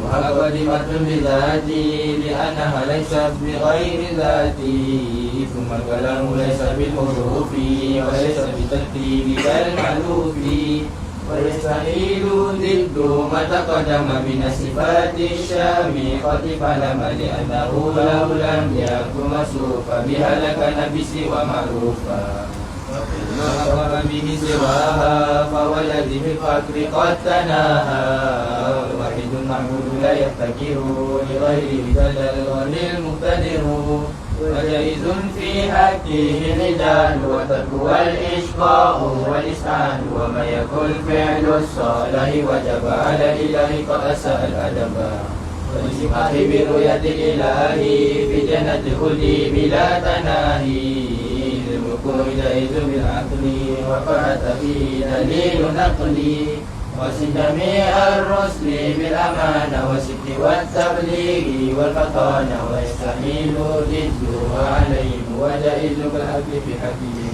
وكلمة بذاتي لأنها ليست بغير ذاتي ثم الكلام ليس بالحروف وليس بالترتيب بل مألوف ويستحيل ضد ما تقدم من الصفات الشامخة فلم لأنه لو لم يكن مصروفا بها لكان بسوى معروفا ما أمر به سواها فهو الذي في الفقر قد تناهى واحد معبود لا يفتكر لغيره جل الغني المقتدر وجائز في حقه العدال وترك والإشقاء والإسعاد وما يكن فعل الصالح وجب على الإله قد أساء الأدب والإسماح برؤية الإله في جنة الخلد بلا تناهي الملك جائز بالعقل وقعت فيه دليل نقلي وسن جميع الرسل بالأمانة والصدق والتبليغ والفطانة ويستحيل ضده عليهم وجائز بالعدل في حقهم.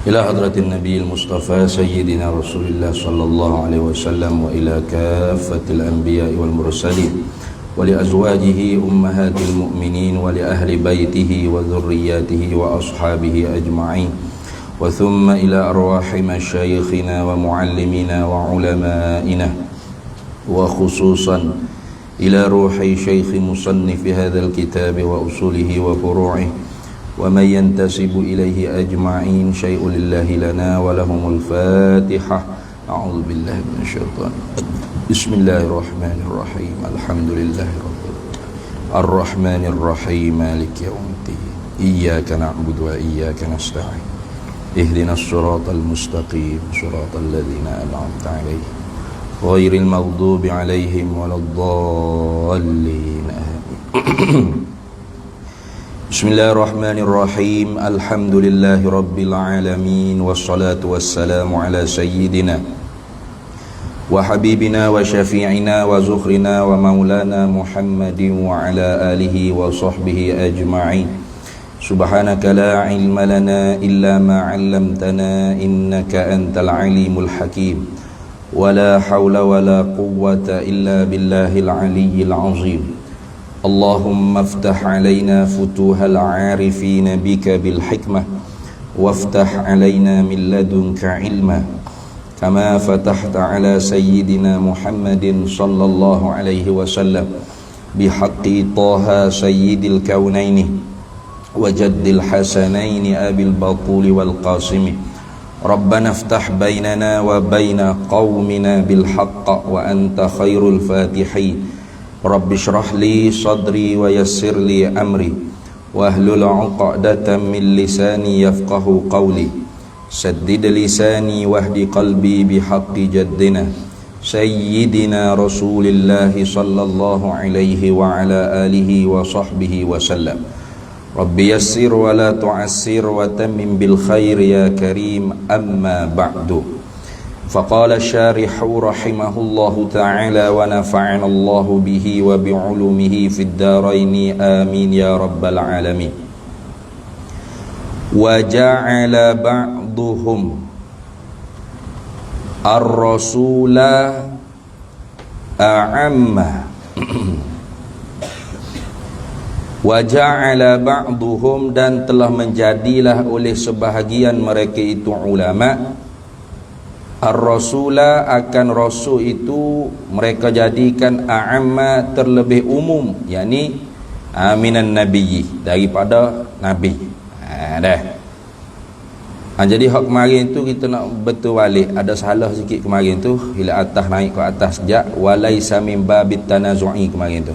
إلى حضرة النبي المصطفى سيدنا رسول الله صلى الله عليه وسلم وإلى كافة الأنبياء والمرسلين ولأزواجه أمهات المؤمنين ولأهل بيته وذرياته وأصحابه أجمعين وثم إلى أرواح مشايخنا ومعلمينا وعلمائنا وخصوصا إلى روح شيخ مصنف هذا الكتاب وأصوله وفروعه ومن ينتسب إليه أجمعين شيء لله لنا ولهم الفاتحة. أعوذ بالله من الشيطان. بسم الله الرحمن الرحيم. الحمد لله رب العالمين الرحمن الرحيم مالك يوم الدين إياك نعبد وإياك نستعين اهدنا الصراط المستقيم صراط الذين أنعمت عليهم غير المغضوب عليهم ولا الضالين آمين. بسم الله الرحمن الرحيم. الحمد لله رب العالمين والصلاة والسلام على سيدنا وحبيبنا وشفيعنا وزخرنا ومولانا محمد وعلى آله وصحبه أجمعين. سبحانك لا علم لنا إلا ما علمتنا إنك أنت العليم الحكيم ولا حول ولا قوة إلا بالله العلي العظيم. اللهم افتح علينا فتوح العارفين بك بالحكمة وافتح علينا من لدنك علما كما فتحت على سيدنا محمد صلى الله عليه وسلم بحق طه سيد الكونين وجد الحسنين أبي البطول والقاسم. ربنا افتح بيننا وبين قومنا بالحق وأنت خير الفاتحين. رب اشرح لي صدري ويسر لي أمري واحلل عقدة من لساني يفقه قولي سدد لساني واهد قلبي بحق جدنا سيدنا رسول الله صلى الله عليه وعلى آله وصحبه وسلم. رب يسر ولا تعسر وتمم بالخير يا كريم. أما بعد فقال الشارح رحمه الله تعالى ونفعنا الله به وبعلومه في الدارين آمين يا رب العالمين. وجعل بعضهم الرسول أعم Waja'ala ba'duhum dan telah menjadilah oleh sebahagian mereka itu ulama ar-rasula akan rasul itu mereka jadikan a'amma terlebih umum, yakni minan nabiyyi daripada nabi. Jadi hak kemarin tu kita nak betul balik, ada salah sikit kemarin tu bila atas naik ke atas sekejap walaisa min babit tanazu'i kemarin tu.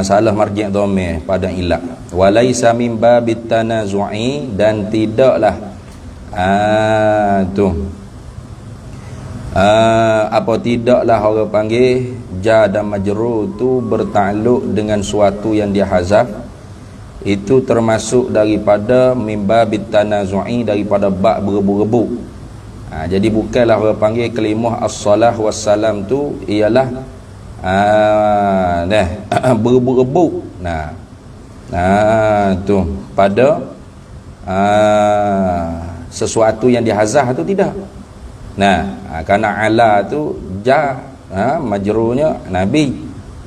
Salah marji' dhamir pada ilak walaisa min babit tanazu'i dan tidaklah tidaklah orang panggil jar dan majrur tu bertakluk dengan suatu yang dia hazaf, itu termasuk daripada min babit tanazu'i, daripada bab berebu-rebu. Jadi bukanlah orang panggil kalimah as-salah wassalam tu ialah berebu-rebu. Tu pada sesuatu yang dihazah tu tidak. Karena ala tu majrurnya nabi,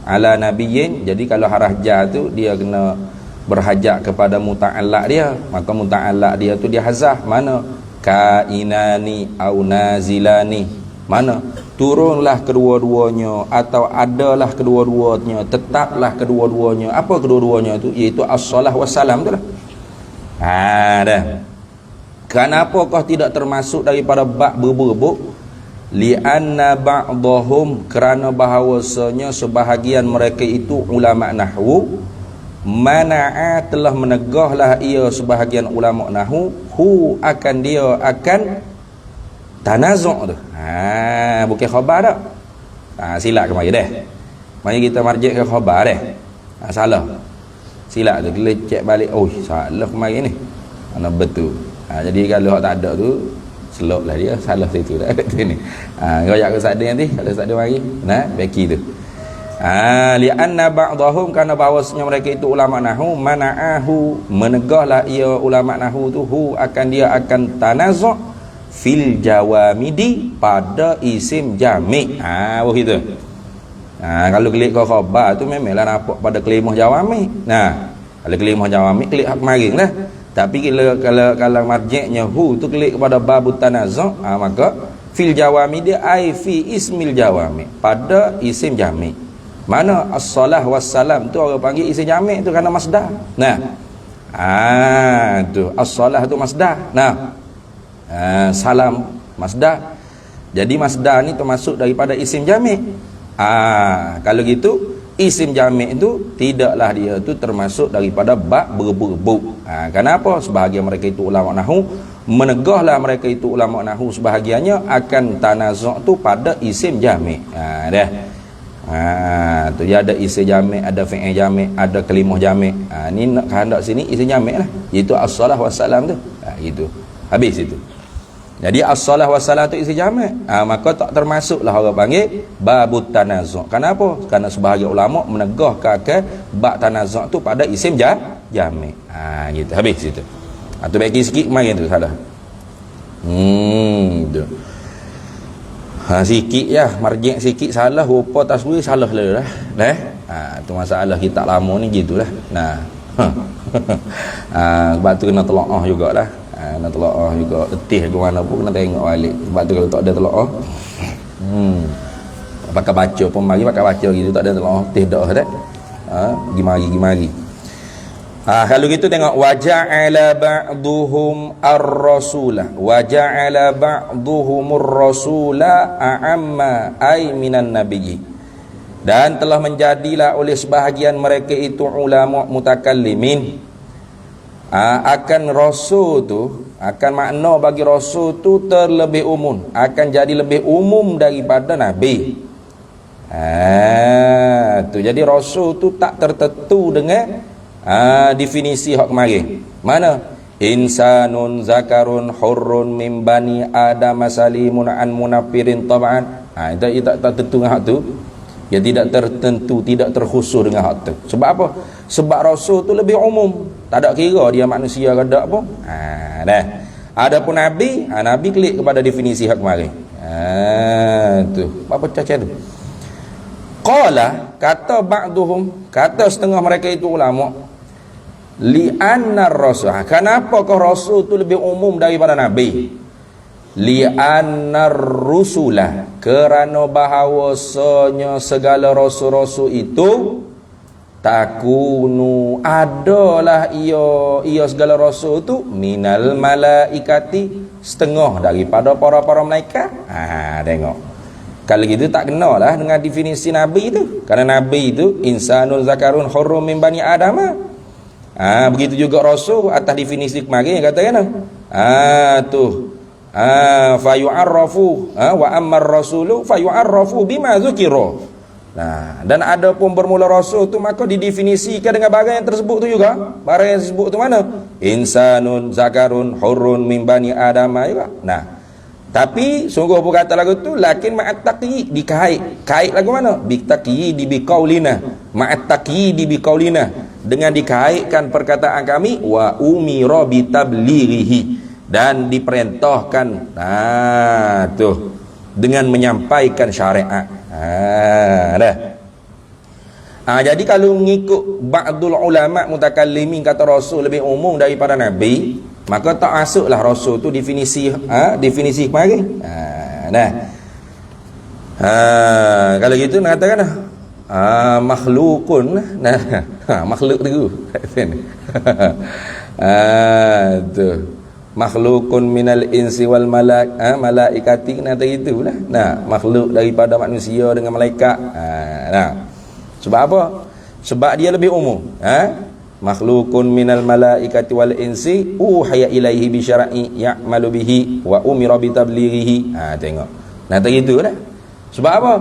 ala nabiyyin. Jadi kalau haraf ja tu dia kena berhajat kepada muta'allaq dia, maka muta'allaq dia tu dia hazaf. Mana? Kainani au nazilani. Mana? Turunlah kedua-duanya atau adalah kedua-duanya, tetaplah kedua-duanya. Apa kedua-duanya tu? Iaitu as-salah wassalam tu lah. Dah. Kenapa kau tidak termasuk daripada bab berburbuk? Li'anna ba'dahum, kerana bahawasanya sebahagian mereka itu ulama nahwu, mana'a, telah menegahlah ia sebahagian ulama nahwu, akan dia akan tanazuk tu. Bukan khabar tak? Silap kemari dah. Mari kita marjik ke khabar dah. Salah. Silap tu kita cek balik. Oh, salah kemari ni. Mana betul. Jadi kalau tak ada tu seloklah dia, salah situ dah tu ni. Royak ke sada nanti kalau sada mari. Beki tu. Li'anna ba'dahum, kerana bahawasanya mereka itu ulama nahwu, mana'ahu, menegahlah ia ulama nahwu tu, akan dia akan tanazuk fil jawamidi, pada isim jami'. Begitu. Kalau klik kau khabar tu memanglah nampak pada kelimah jawami'. Kalau kelimah jawami' klik hak kemarin lah. Tapi kalau marjiknya tu klik kepada babut tanazuk, maka fil jawami dia ai fi ismil jawami, pada isim jami'. Mana as-salah wassalam tu orang panggil isim jami' tu kerana masdar. Tu as-salah tu masdar. Salam masdar. Jadi masdar ni termasuk daripada isim jami'. Kalau gitu isim jami' itu tidaklah dia tu termasuk daripada bab berburbuk. Kenapa? Sebahagian mereka itu ulama nahwu, menegahlah mereka itu ulama nahwu sebahagiannya akan tanazuk tu pada isim jami'. Tu dia ada isim jami', ada fi'il jami', ada kalimah jami'. Ni nak kehendak sini isim jami' lah, iaitu as-salah wassalam tu. Gitu. Habis itu. Jadi as-salah wassalam tu isi jami', maka tak termasuklah orang panggil babut tanazuk. Kenapa? Kerana sebahagian ulama menegahkan bab tanazuk tu pada isim jami'. Gitu. Habis situ. Tu bagi sikit kemarin tu salah. Tu. Sikit ya, marjik sikit salah, rupa taswir salah lah. Tu masalah kitab lama ni gitulah. Sebab tu kena telaah jugalah. Nak telaah juga, letih ke mana pun kena tengok balik. Sebab tu kalau tak ada telaah, pakai baca pun mari pakai baca gitu, tak ada telaah letih dah dah. Gimari. Kalau gitu tengok waja'ala ba'duhum ar-rasula, waja'ala ba'duhumur rasula a'amma ay minan nabiyyi. Dan telah menjadilah oleh sebahagian mereka itu ulama mutakallimin, akan rasul tu, akan makna bagi rasul tu terlebih umum, akan jadi lebih umum daripada nabi. Tu jadi rasul tu tak tertentu dengan definisi hak kemarin. Mana? Insanun zakarun hurrun min bani adam salimun an munafirin tab'an. Itu tak tertentu dengan hak tu. Dia tidak tertentu, tidak terkhusus dengan hak tu. Sebab apa? Sebab rasul tu lebih umum, tak ada kira dia manusia ke tak pun. Dah. Adapun nabi, nabi klik kepada definisi hak kemarin. Tu. Apa cacat tu? Qala, kata ba'duhum, kata setengah mereka itu ulama, li'anna rasul. Kenapa kau rasul tu lebih umum daripada nabi? Li'anna rusulah, kerana bahawasanya segala rasul-rasul itu takunu, adalah ia segala rasul tu minal malaikati, setengah daripada para malaikat. Tengok. Kalau gitu tak kenalah dengan definisi nabi itu. Kerana nabi itu insanun zakarun hurrum min bani adam. Begitu juga rasul atas definisi kemarin kata kan. Fayu'arrafu wa ammar rasulu fayu'arrafu bima dzukira. Dan ada pun bermula rasul tu maka didefinisikan dengan barang yang tersebut tu juga. Barang yang tersebut tu mana? Insanun zakarun hurrun min bani adam juga. Tapi sungguh pun kata lagu tu lakin ma'at taqyi, dikait lagu mana? Bitaqyi di biqaulina, ma'at taqyi di biqaulina, dengan dikaitkan perkataan kami wa umira bitablighihi, dan diperintahkan tuh dengan menyampaikan syariat. Jadi kalau mengikut ba'dul ulama mutakallimin kata Rasul lebih umum daripada Nabi, maka tak masuklah Rasul tu definisi kemarin. Kalau gitu nak katakan makhlukun, makhluk tu. Tu makhlukun minal insi wal malaikati, kata gitulah. Makhluk daripada manusia dengan malaikat. Sebab apa? Sebab dia lebih umum. Makhlukun minal malaikati wal insi uhiya ilaihi bi syar'i ya'malu bihi wa umira bi tablighihi. Tengok. Kata gitulah. Sebab apa?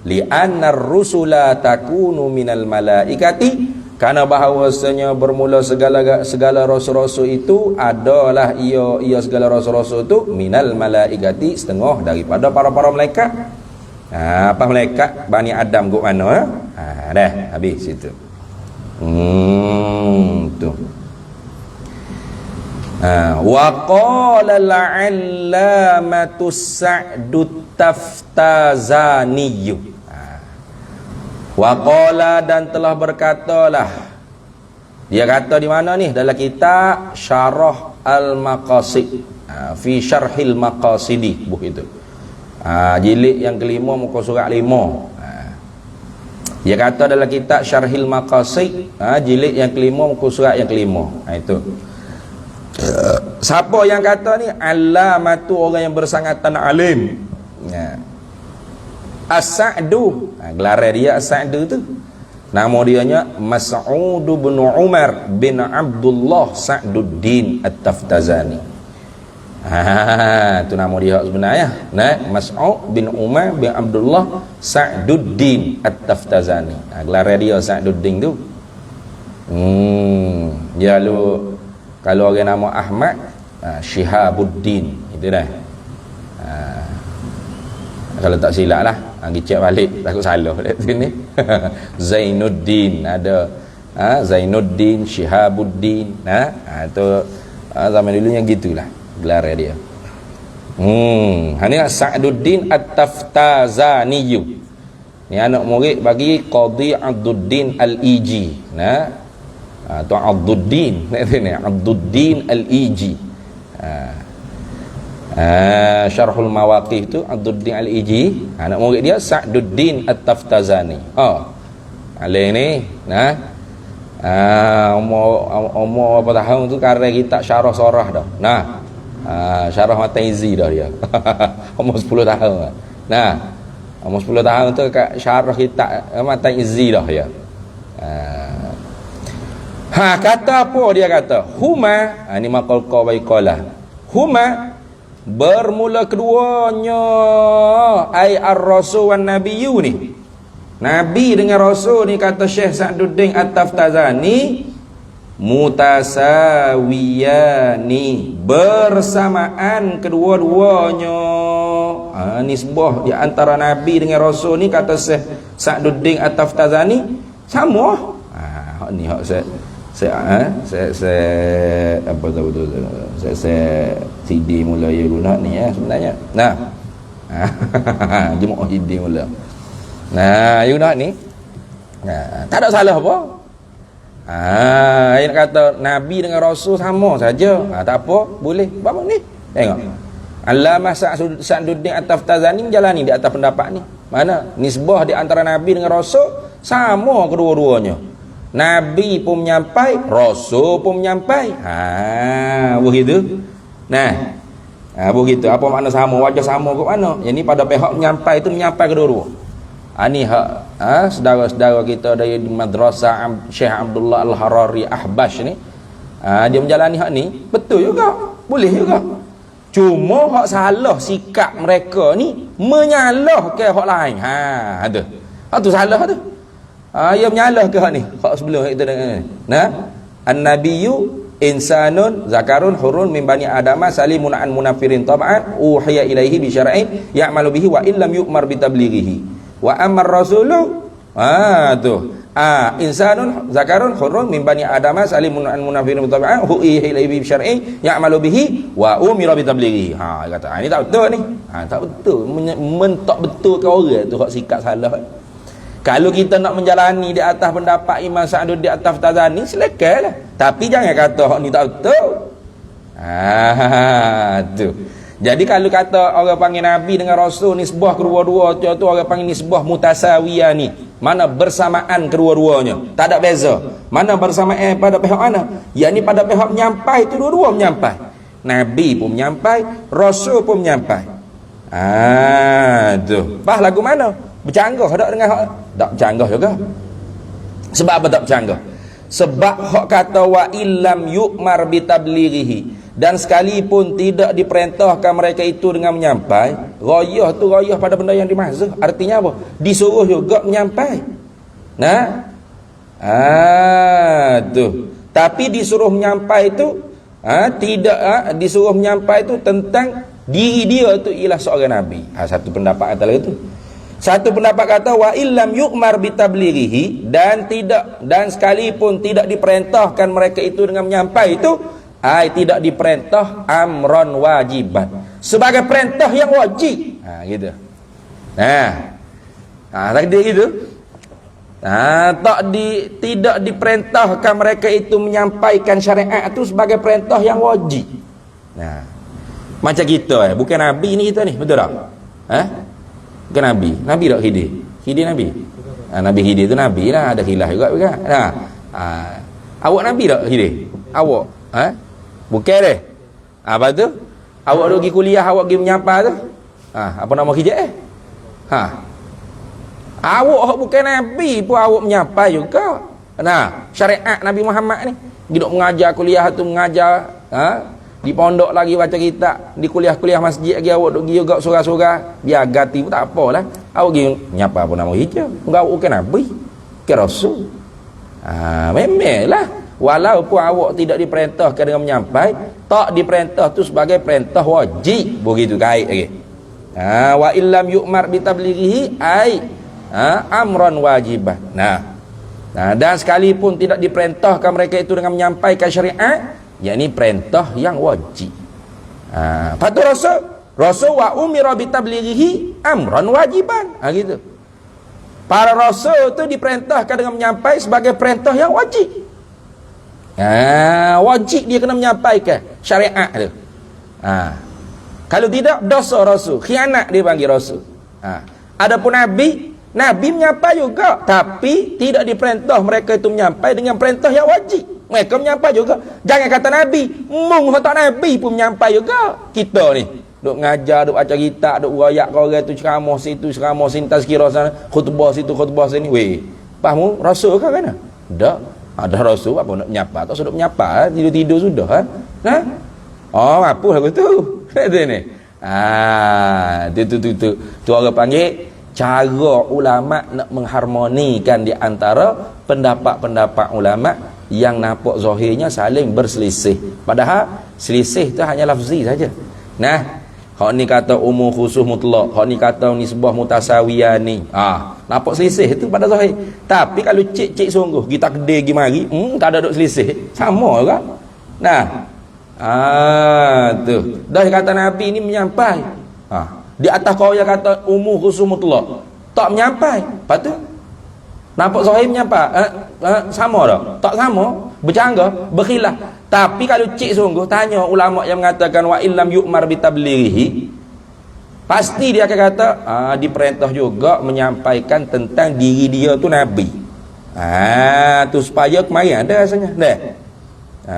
Li'anna ar-rusula takunu minal malaikati, karena bahawasanya bermula segala rasul-rasul itu adalah ia segala rasul-rasul itu minal malaikati, setengah daripada para malaikat. Apa malaikat Bani Adam kok mana? Dah habis situ. Tu. Wa qala al-'allamatu Sa'dut Taftazani. Wa qala, dan telah berkatalah. Dia kata di mana ni? Dalam kitab Syarah Al-Maqasid, fi Syarhil Maqasidi, buku itu. Jilid yang kelima, muka surat 5. Dia kata dalam kitab Syarhil Maqasid, jilid yang kelima, muka surat yang kelima. Itu. Siapa yang kata ni? Allamatu, orang yang bersangatan alim. As-Sa'du, gelar dia As-Sa'du tu. Nama dianya Mas'ud bin Umar bin Abdullah Sa'duddin At-Taftazani. Tu nama dia sebenarnya. Mas'ud bin Umar bin Abdullah Sa'duddin At-Taftazani. Gelar dia Sa'duddin tu. Dia kalau orang nama Ahmad, Syihabuddin, itu dah. Kalau tak silap lah, cek balik, takut salah kat sini. Zainuddin ada, Zainuddin, Syihabuddin, tu zaman dulunya gitulah gelar dia. Ini Sa'duddin At-Taftazani. Ni anak murid bagi Qadhi Abduddin Al-Iji. Tu Abduddin, Abduddin Al-Iji. Syarhul Mawaqif tu Abduddin Al-Iji, anak murid dia Sa'duddin At-Taftazani. Alim ni umur berapa tahun tu karya kitab Syarah Sorah dah. Syarah Mataizi dah dia. Umur 10 tahun. Umur 10 tahun tu kat syarah kitab Mataizi dah dia. Kata apa dia kata? Huma, ni maqal qawaiqalah. Huma, bermula keduanya ai ar-rasul wan nabiyyu ni. Nabi dengan rasul ni, kata Syekh Sa'duddin At-Taftazani, mutasawiyani, bersamaan kedua-duanya. Nisbah di antara nabi dengan rasul ni, kata Syekh Sa'duddin At-Taftazani, sama. Hak ni hak saya apa tahu tu, saya CD mula ya guna ni sebenarnya. Jemaah CD mula. You guna ni. Tak ada salah apa. Yang kata nabi dengan rasul sama saja. Tak apa, boleh. Apa ni? Tengok. Allamah Sa'duddin At-Taftazani menjalani di atas pendapat ni. Mana nisbah di antara nabi dengan rasul sama kedua-duanya. Nabi pun menyampai, rasul pun menyampai. Begitu. Begitu. Apa makna sama? Wajah sama ke mana? Yang ni pada pihak menyampai itu menyampai kedua-dua. Ni hak saudara-saudara kita dari madrasah Syekh Abdullah Al-Harari Ahbash ni. Dia menjalani hak ni betul juga. Boleh juga. Cuma hak salah sikap mereka ni menyalahkan hak lain. Ada. Hak tu salah tu. Ia menyalah ke hak ni? Hak sebelum kita dengar ni. An-nabiyyu insanun zakarun hurun min bani adama salimun an munafirin tab'an uhiya ilaihi bi syar'in ya'malu bihi wa illam yu'mar bi tablighihi wa amar rasulu Tu. Insanun zakarun hurrun min bani adama salimun an munafirin mutabi'an hu'i ilaihi bi syar'i ya'malu bihi wa umira bi tablighihi. Kata ini tak betul ni. Tak betul. Mentok betul ke orang tu hak sikap salah. Kalau kita nak menjalani di atas pendapat Imam Sa'dud di atas Tazani, silakanlah. Tapi jangan kata hak ni tak betul. Tu. Jadi kalau kata orang panggil Nabi dengan Rasul nisbah kedua-dua tu orang panggil nisbah mutasawiyah ni. Mana bersamaan kedua-duanya. Tak ada beza. Mana bersamaan pada pihak mana? Yakni pada pihak menyampai itu dua-dua menyampai. Nabi pun menyampai, Rasul pun menyampai. Tu. Bah lagu mana? Bercanggah tak dengan hak? Tak bercanggah juga. Sebab apa tak bercanggah? Sebab hak kata wa illam yu'mar bitablighihi, dan sekalipun tidak diperintahkan mereka itu dengan menyampai, ghayah tu ghayah pada benda yang dimaksud. Artinya apa? Disuruh juga menyampai. Nah. Tu. Tapi disuruh menyampai itu tidak disuruh menyampai itu tentang diri dia tu ialah seorang nabi. Satu pendapat kata lagi tu. Satu pendapat kata wa illam yu'mar bitablighihi, dan sekalipun tidak diperintahkan mereka itu dengan menyampai itu, tidak diperintah amron wajiban, sebagai perintah yang wajib. Gitu. Tadi gitu. Tidak diperintahkan mereka itu menyampaikan syariat itu sebagai perintah yang wajib. Macam kita bukan nabi ni kita ni, betul tak? Bukan nabi. Nabi tak Khidir? Khidir nabi? Nabi Khidir tu nabi lah, ada khilaf juga bukan? Awak nabi tak Khidir? Awak? Bukan deh. Apa tu? Awak pergi kuliah, awak pergi menyapa tu. Apa nama kerja awak bukan nabi pun awak menyapa juga. Syariat Nabi Muhammad ni hidup mengajar kuliah tu, mengajar di pondok lagi baca kitab, di kuliah-kuliah masjid lagi awak duk pergi juga surah-surah, biar gati pun tak apalah. Awak pergi menyapa apa nama kerja. Enggak, awak bukan nabi, bukan rasul. Memanglah walaupun awak tidak diperintahkan dengan menyampai, tak diperintah tu sebagai perintah wajib, begitu kait lagi. Wa illam yu'mar bitablighihi amran wajiban. Dan sekalipun tidak diperintahkan mereka itu dengan menyampaikan syariat, yakni perintah yang wajib. Patu rasul wa umira bitablighihi amran wajiban. Gitu. Para rasul tu diperintahkan dengan menyampai sebagai perintah yang wajib. Wajib dia kena menyampaikan syariat tu. Kalau tidak, dosa rasul, khianat dia panggil rasul. Adapun nabi menyampai juga, tapi tidak diperintah mereka itu menyampai dengan perintah yang wajib. Mereka menyampai juga. Jangan kata nabi, tak nabi pun menyampai juga. Kita ni duk ngajar, duk baca kitab, duk royak kau orang tu ceramah situ, ceramah sini, tazkirah sana, khutbah situ, khutbah sini. Faham rasul ke kan? Tak. Ada rasul apa nak menyapa? Tak sudah menyapa, tidur-tidur sudah. Apa lagu tu? Kata ni. Tu orang panggil cara ulama nak mengharmonikan di antara pendapat-pendapat ulama yang nampak zahirnya saling berselisih. Padahal selisih tu hanya lafzi saja. Hak ni kata umum khusus mutlak, hak ni kata nisbah mutasawiyah ni. Nampak selisih tu pada zahir. Tapi kalau cek sungguh kita kedai pergi mari, tak ada duk selisih. Sama juga. Tu. Dah kata Nabi ni menyampai. Di atas kau yang kata umum khusus mutlak, tak menyampai. Lepas tu nampak zahir menyampai. Sama tak? Tak sama. Bercanggah, berkhilaf. Tapi kalau cik sungguh tanya ulama yang mengatakan wa illam yu'mar bitablighihi, pasti dia akan kata diperintah juga menyampaikan tentang diri dia tu nabi. Tu supaya kemarin ada rasanya.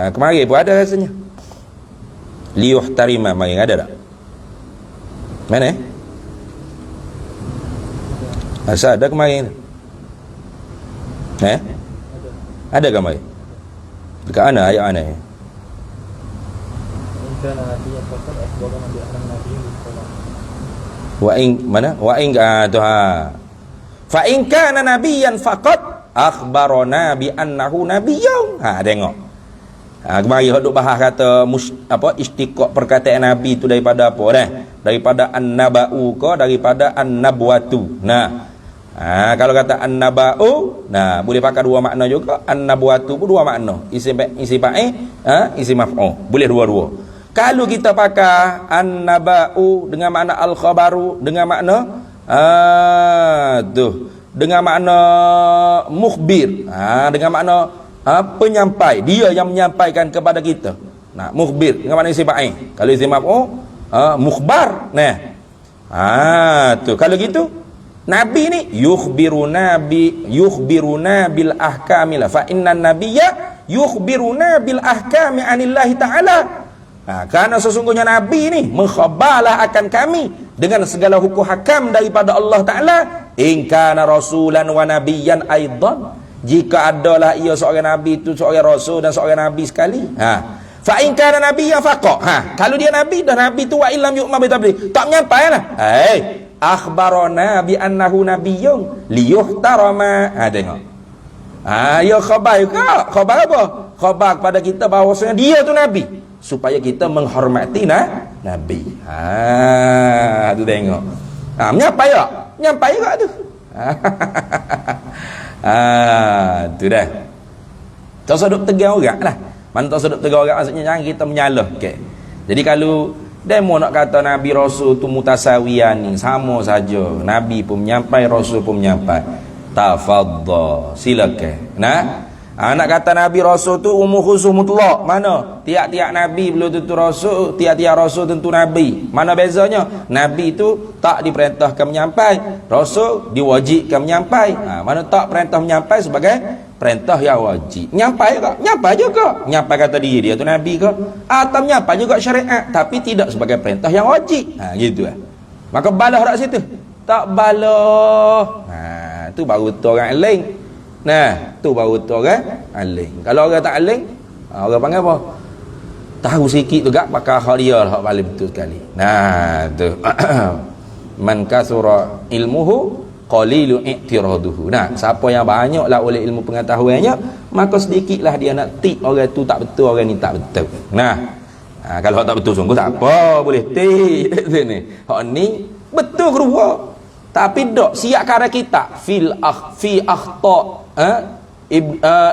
Kemarin pun ada rasanya. Liyuhtarima kemarin ada tak? Mana? Asal ada kemarin. Ada kemarin. Dekat mana ayat mana? Wa in mana? Wa in tu fa in kana nabiyyan faqat akhbarana bi annahu nabiyyun. Tengok. Kemarin hok duk bahas kata istiqaq perkataan nabi tu daripada apa dah? Daripada an-naba'u ke daripada an-nabwatu. Kalau kata an-naba'u, nah boleh pakai dua makna juga. An-nabuatu pun dua makna. Isim fa'il, isim maf'ul. Boleh dua-dua. Kalau kita pakai an-naba'u dengan makna al-khabaru, dengan makna dengan makna mukhbir, dengan makna penyampai, dia yang menyampaikan kepada kita. Nah, mukhbir dengan makna isim fa'il. Kalau isim maf'ul, mukhbar. Kalau gitu Nabi ni yukhbiruna bil ahkamil fa innan nabiyya yukhbiruna bil ahkami anillahi ta'ala. Karena sesungguhnya Nabi ni mengkhabarlah akan kami dengan segala hukum hakam daripada Allah Ta'ala. In kana rasulan wa nabiyyan aidan, jika adalah ia seorang Nabi itu seorang Rasul dan seorang Nabi sekali. Fa in kana nabiyyan faqa. Kalau dia Nabi, dah Nabi tu wa illam yu'ma bi tabligh, tak menyampai lah. Akhbarana bi annahu nabiyyun liyuhtarama. Tengok. Ya khabar juga. Khabar apa? Khabar kepada kita bahawasanya dia tu Nabi, supaya kita menghormati Nabi. Tu tengok. Menyampai tak? Menyampai juga tu. Tu dah. Tak sedap tegar orang lah. Mana tak sedap tegar orang, maksudnya jangan kita menyalah. Jadi kalau demo nak kata Nabi Rasul tu mutasawiyan ni, sama saja. Nabi pun menyampai, Rasul pun menyampai. Tafadhal, silakan. Nak kata Nabi Rasul tu umur khusus mutlak, mana? Tiap-tiap Nabi belum tentu Rasul, tiap-tiap Rasul tentu Nabi. Mana bezanya? Nabi tu tak diperintahkan menyampai, Rasul diwajibkan menyampai. Mana tak perintah menyampai sebagai perintah yang wajib. Menyampai juga, menyampai juga. Menyampai kata dia tu Nabi ke? Atau menyampai juga syariat, tapi tidak sebagai perintah yang wajib. Gitu lah. Maka balah tak situ? Tak balah. Tu baru tu orang lain. Tu baru tu orang aling. Kalau orang tak aling, orang panggil apa? Tahu sikit juga pakai hak dia lah, hak paling betul sekali. Tu. Man kasura ilmuhu qalilu i'tiraduhu. Siapa yang banyaklah oleh ilmu pengetahuannya, maka sedikitlah dia nak tik orang tu tak betul, orang ni tak betul. Kalau hak tak betul sungguh tak apa, boleh tik sini. Hak ni betul kedua. Tapi dok siap kara kita fi akhta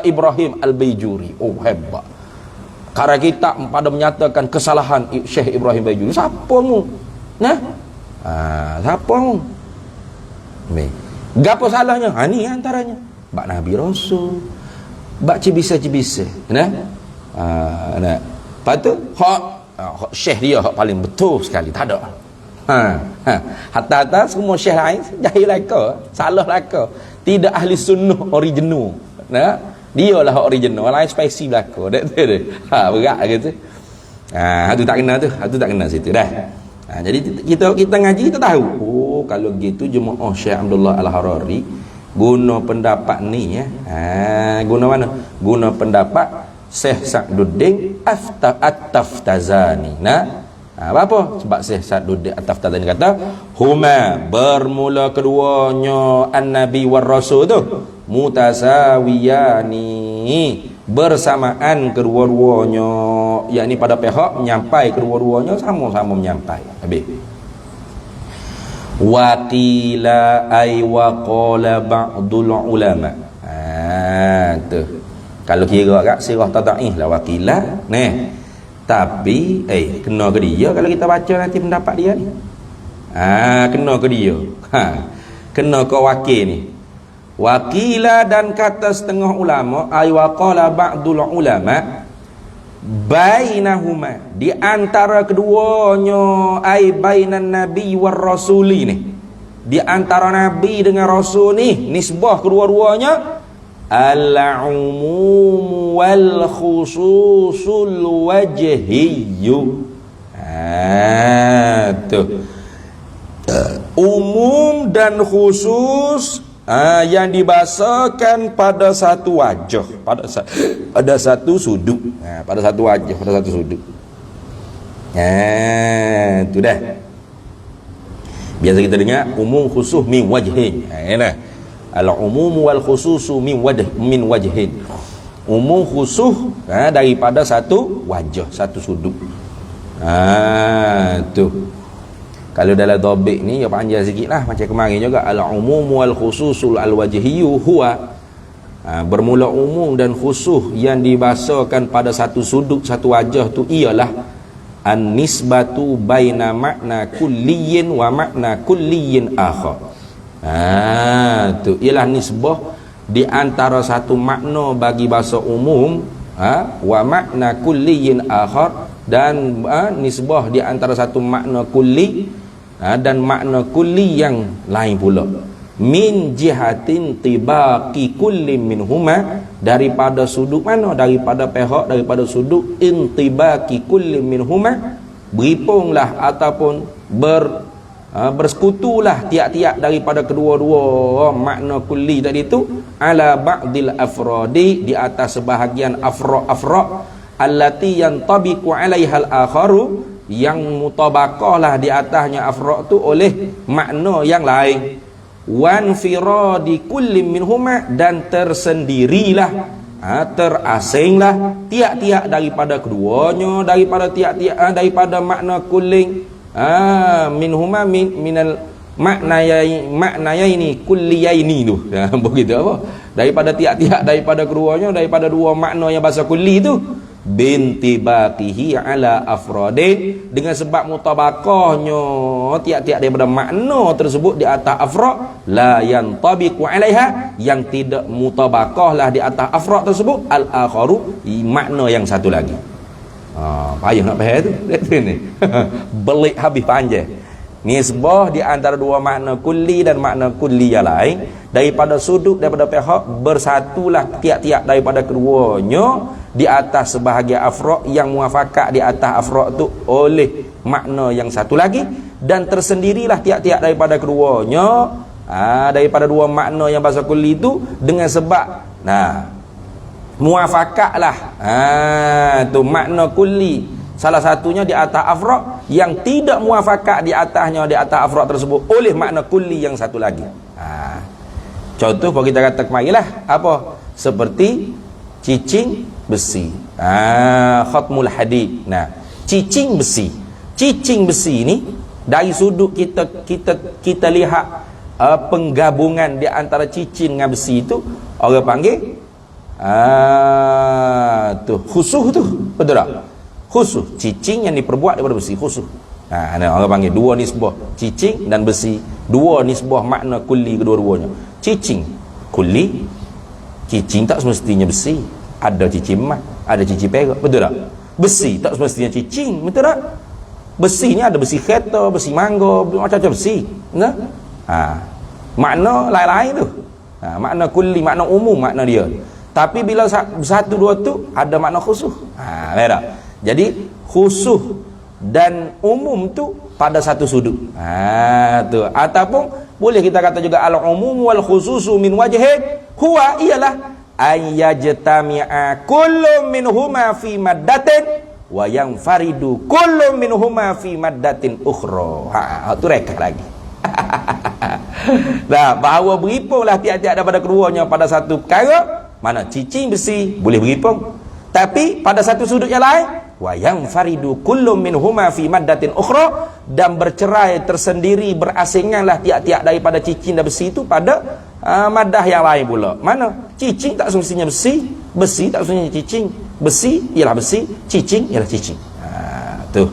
Ibrahim Al-Baijuri. Hebat. Kara kita pada menyatakan kesalahan Syekh Ibrahim Baijuri. Siapa mu? Siapa mu? Gapo salahnya? Ni antaranya. Bak Nabi Rasul. Bak cibisa-cibisa. Lepas tu hak Syekh dia hak paling betul sekali. Tak ada. Hatta semua syekh lain jahil laka, salah laka, tidak ahli sunnah original. Dia lah original, lain spicy belaka. Berat gitu. Tu tak kena tu, tu tak kena situ dah. Jadi kita ngaji kita tahu. Kalau gitu jemaah Syekh Abdullah Al-Harari guna pendapat ni ya. Guna mana? Guna pendapat Syekh Sa'duddin At-Taftazani. Apa? Sebab Syekh Sa'duddin At-Taftazani kata huma, bermula keduanya an-nabi war rasul tu mutasawiyani, bersamaan kedua-duanya, yakni pada pihak menyampai kedua-duanya sama-sama menyampai. Habis. Waqila ay waqala ba'dul ulama. Tu. Kalau kira kat sirah tadaih lah waqila. Tapi kena ke dia kalau kita baca nanti pendapat dia ni. Kena ke dia. Kena ke wakil ni. Wakila, dan kata setengah ulama, ay waqala ba'dul ulama bainahuma, di antara keduanya, ay bainan nabi war rasuli ni, di antara nabi dengan rasul ni, nisbah kedua-duanya al-umum wal khususul wajhiyyu. Umum dan khusus yang dibahasakan pada satu wajah, pada satu sudut, pada satu wajah, pada satu sudut. Itu dah. Biasa kita dengar umum khusus min wajhin. Al-umum wal khususu min wajhin. Umum khusus daripada satu wajah, satu sudut. Tu. Kalau dalam topik ni ya panjang sikit lah, macam kemarin juga, al-umum wal khususul al-wajhiyu huwa, bermula umum dan khusus yang dibahasakan pada satu sudut, satu wajah tu ialah an-nisbatu baina makna kulliyin wa makna kulliyin akhar. Tu ialah nisbah di antara satu makna bagi bahasa umum, wa makna kulliyin akhar, dan nisbah di antara satu makna kulli dan makna kulli yang lain pula. Min jihatin tibaqi kulli minhuma, daripada sudut mana? Daripada pihak, daripada sudut intibaqi kulli minhuma, beripunglah ataupun bersekutulah tiap-tiap daripada kedua-dua makna kulli tadi itu, ala ba'dil afradi, di atas sebahagian afra' allati yantabiqu 'alaiha al-akharu, yang mutabaqahlah di atasnya afra' tu oleh makna yang lain. Wan firadi kulli minhuma, dan tersendirilah, terasinglah tiap-tiap daripada keduanya, daripada tiap-tiap daripada makna kulli minhuma minal maknaya ini kulliyaini tu. Begitu apa? Daripada tiap-tiap daripada keduanya, daripada dua makna yang bahasa kulli tu, bintibaqihi ala afradin, dengan sebab mutabaqahnya tiap-tiap daripada makna tersebut di atas afra', la yantabiqu 'alaiha, yang tidak mutabaqahlah di atas afra' tersebut, al-akharu, makna yang satu lagi. Payah nak faham tu ni. Belik habis panjang. Nisbah di antara dua makna kulli dan makna kulli yang lain, daripada sudut, daripada pihak, bersatulah tiap-tiap daripada keduanya di atas sebahagian afra' yang muafakat di atas afra' tu oleh makna yang satu lagi, dan tersendirilah tiap-tiap daripada keduanya daripada dua makna yang bahasa kulli itu, dengan sebab muafakatlah tu makna kulli salah satunya di atas afra', yang tidak muafakat di atasnya, di atas afra' tersebut oleh makna kulli yang satu lagi. Contoh kalau kita kata kemarilah apa, seperti cicing besi, khatmul hadid. Cicing besi, cicing besi ni dari sudut kita lihat penggabungan di antara cicing dengan besi itu, orang panggil tu khusus tu, betul tak? Khusus, cicing yang diperbuat daripada besi, khusus. Orang panggil dua nisbah cicing dan besi, dua nisbah makna kulli kedua-duanya. Cicing kulli, cicing tak semestinya besi, ada cicing emas, ada cicing perak, betul tak? Besi tak semestinya cicing, betul tak? Besi ni ada besi kereta, besi mangga, macam-macam besi, betul? Makna lain-lain tu, makna kulli, makna umum makna dia. Tapi bila satu dua tu ada makna khusus. Betul. Jadi khusus dan umum tu pada satu sudut. Tu. Ataupun boleh kita kata juga al-umum wal khususu min wajhin huwa, ialah ayyajtami'a kullu minhuma fi maddatin wa yanfaridu kullu minhuma fi maddatin ukhra. Tu rekah lagi. Bahawa beripunglah tiap-tiap daripada keduanya pada satu perkara, mana cicing besi boleh beripung, tapi pada satu sudut yang lain, wa yanfaridu kullu minhuma fi maddatin ukhra, dan bercerai tersendiri, berasinganlah tiap-tiap daripada cicing dan besi itu pada madah yang lain pula. Mana cicing tak semestinya besi, besi tak semestinya cicing, besi ialah besi, cicing ialah cicing. Tu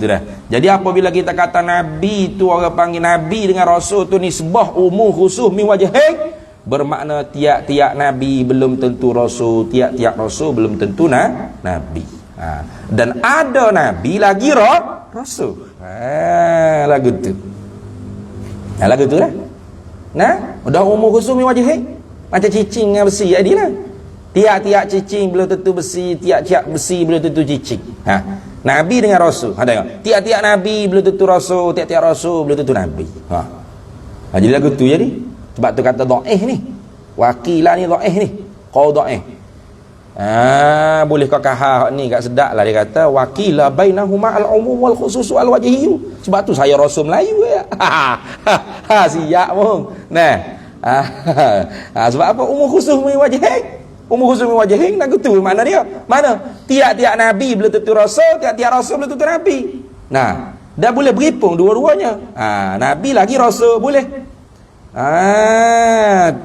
dah. Jadi apabila kita kata nabi tu, orang panggil nabi dengan rasul tu nisbah umum khusus min wajhin, bermakna tiap-tiap nabi belum tentu rasul, tiap-tiap rasul belum tentu nabi. Dan ada nabi lagi rasul. Lagu tu. Lagu tu lah. Udah umur khusus min wajhin, macam cicing dengan besi jadi lah. Tiap-tiap cicing belum tentu besi, tiap-tiap besi belum tentu cicing. Nabi dengan rasul. Tengok. Tiap-tiap nabi belum tentu rasul, tiap-tiap rasul belum tentu nabi. Jadi lagu tu jadi. Sebab tu kata dhaif ni. Wakilah ni dhaif ni. Qaul dhaif. Boleh kau kahar ni kat sedap lah, dia kata wakilah bainahuma al-umum wal khusus wal wajhi. Sebab tu saya rasul Melayu ya. Siap pun. Sebab apa? Umum khusus min wajhin. Umur khusus min wajhin, lagu tu mana dia? Mana? Tiap-tiap nabi belum tentu rasul, tiap-tiap rasul belum tentu nabi. dah boleh beripung dua-duanya. Nabi lagi rasul boleh.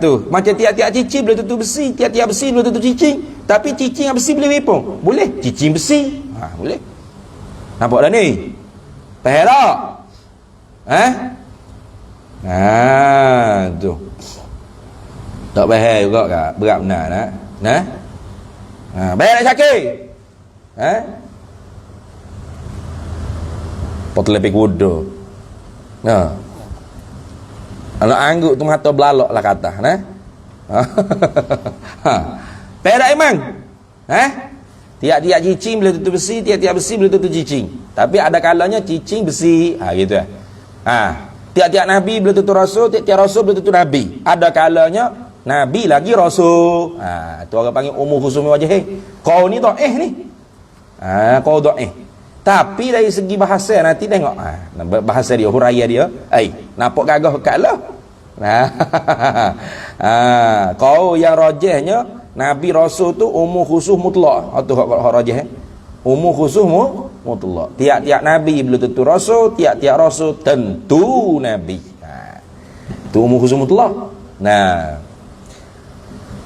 Tu macam tiap-tiap cicing boleh tutup besi, tiap-tiap besi boleh tutup cicing, tapi cicing dengan besi boleh beripung? Boleh. Cicing besi boleh. Nampak dah ni? Faham tak? Tu tak faham juga kak, berat benar nak. Baik nak Syakir? Potong lepik kuda. Anak angguk tu mata belalok lah kata, Faham tak Iman? Tiap-tiap cicing boleh tutup besi, tiap-tiap besi boleh tutup cicing. Tapi ada kalanya cicing besi, gitu. Tiap-tiap nabi boleh tutup rasul, tiap-tiap rasul boleh tutup nabi. Ada kalanya nabi lagi rasul. Tu orang panggil umur khusumi wajah. Kau ni dhaif ni. Kau dhaif. Tapi dari segi bahasa nanti tengok. Bahasa dia, huraian dia. Nampak gagah kaklah. Kau yang rajahnya Nabi Rasul tu umur khusus mutlak. Itu hak rajah. Umur khusus mutlak. Tiap-tiap Nabi belum tentu Rasul, tiap-tiap Rasul tentu Nabi. Itu umur khusus mutlak.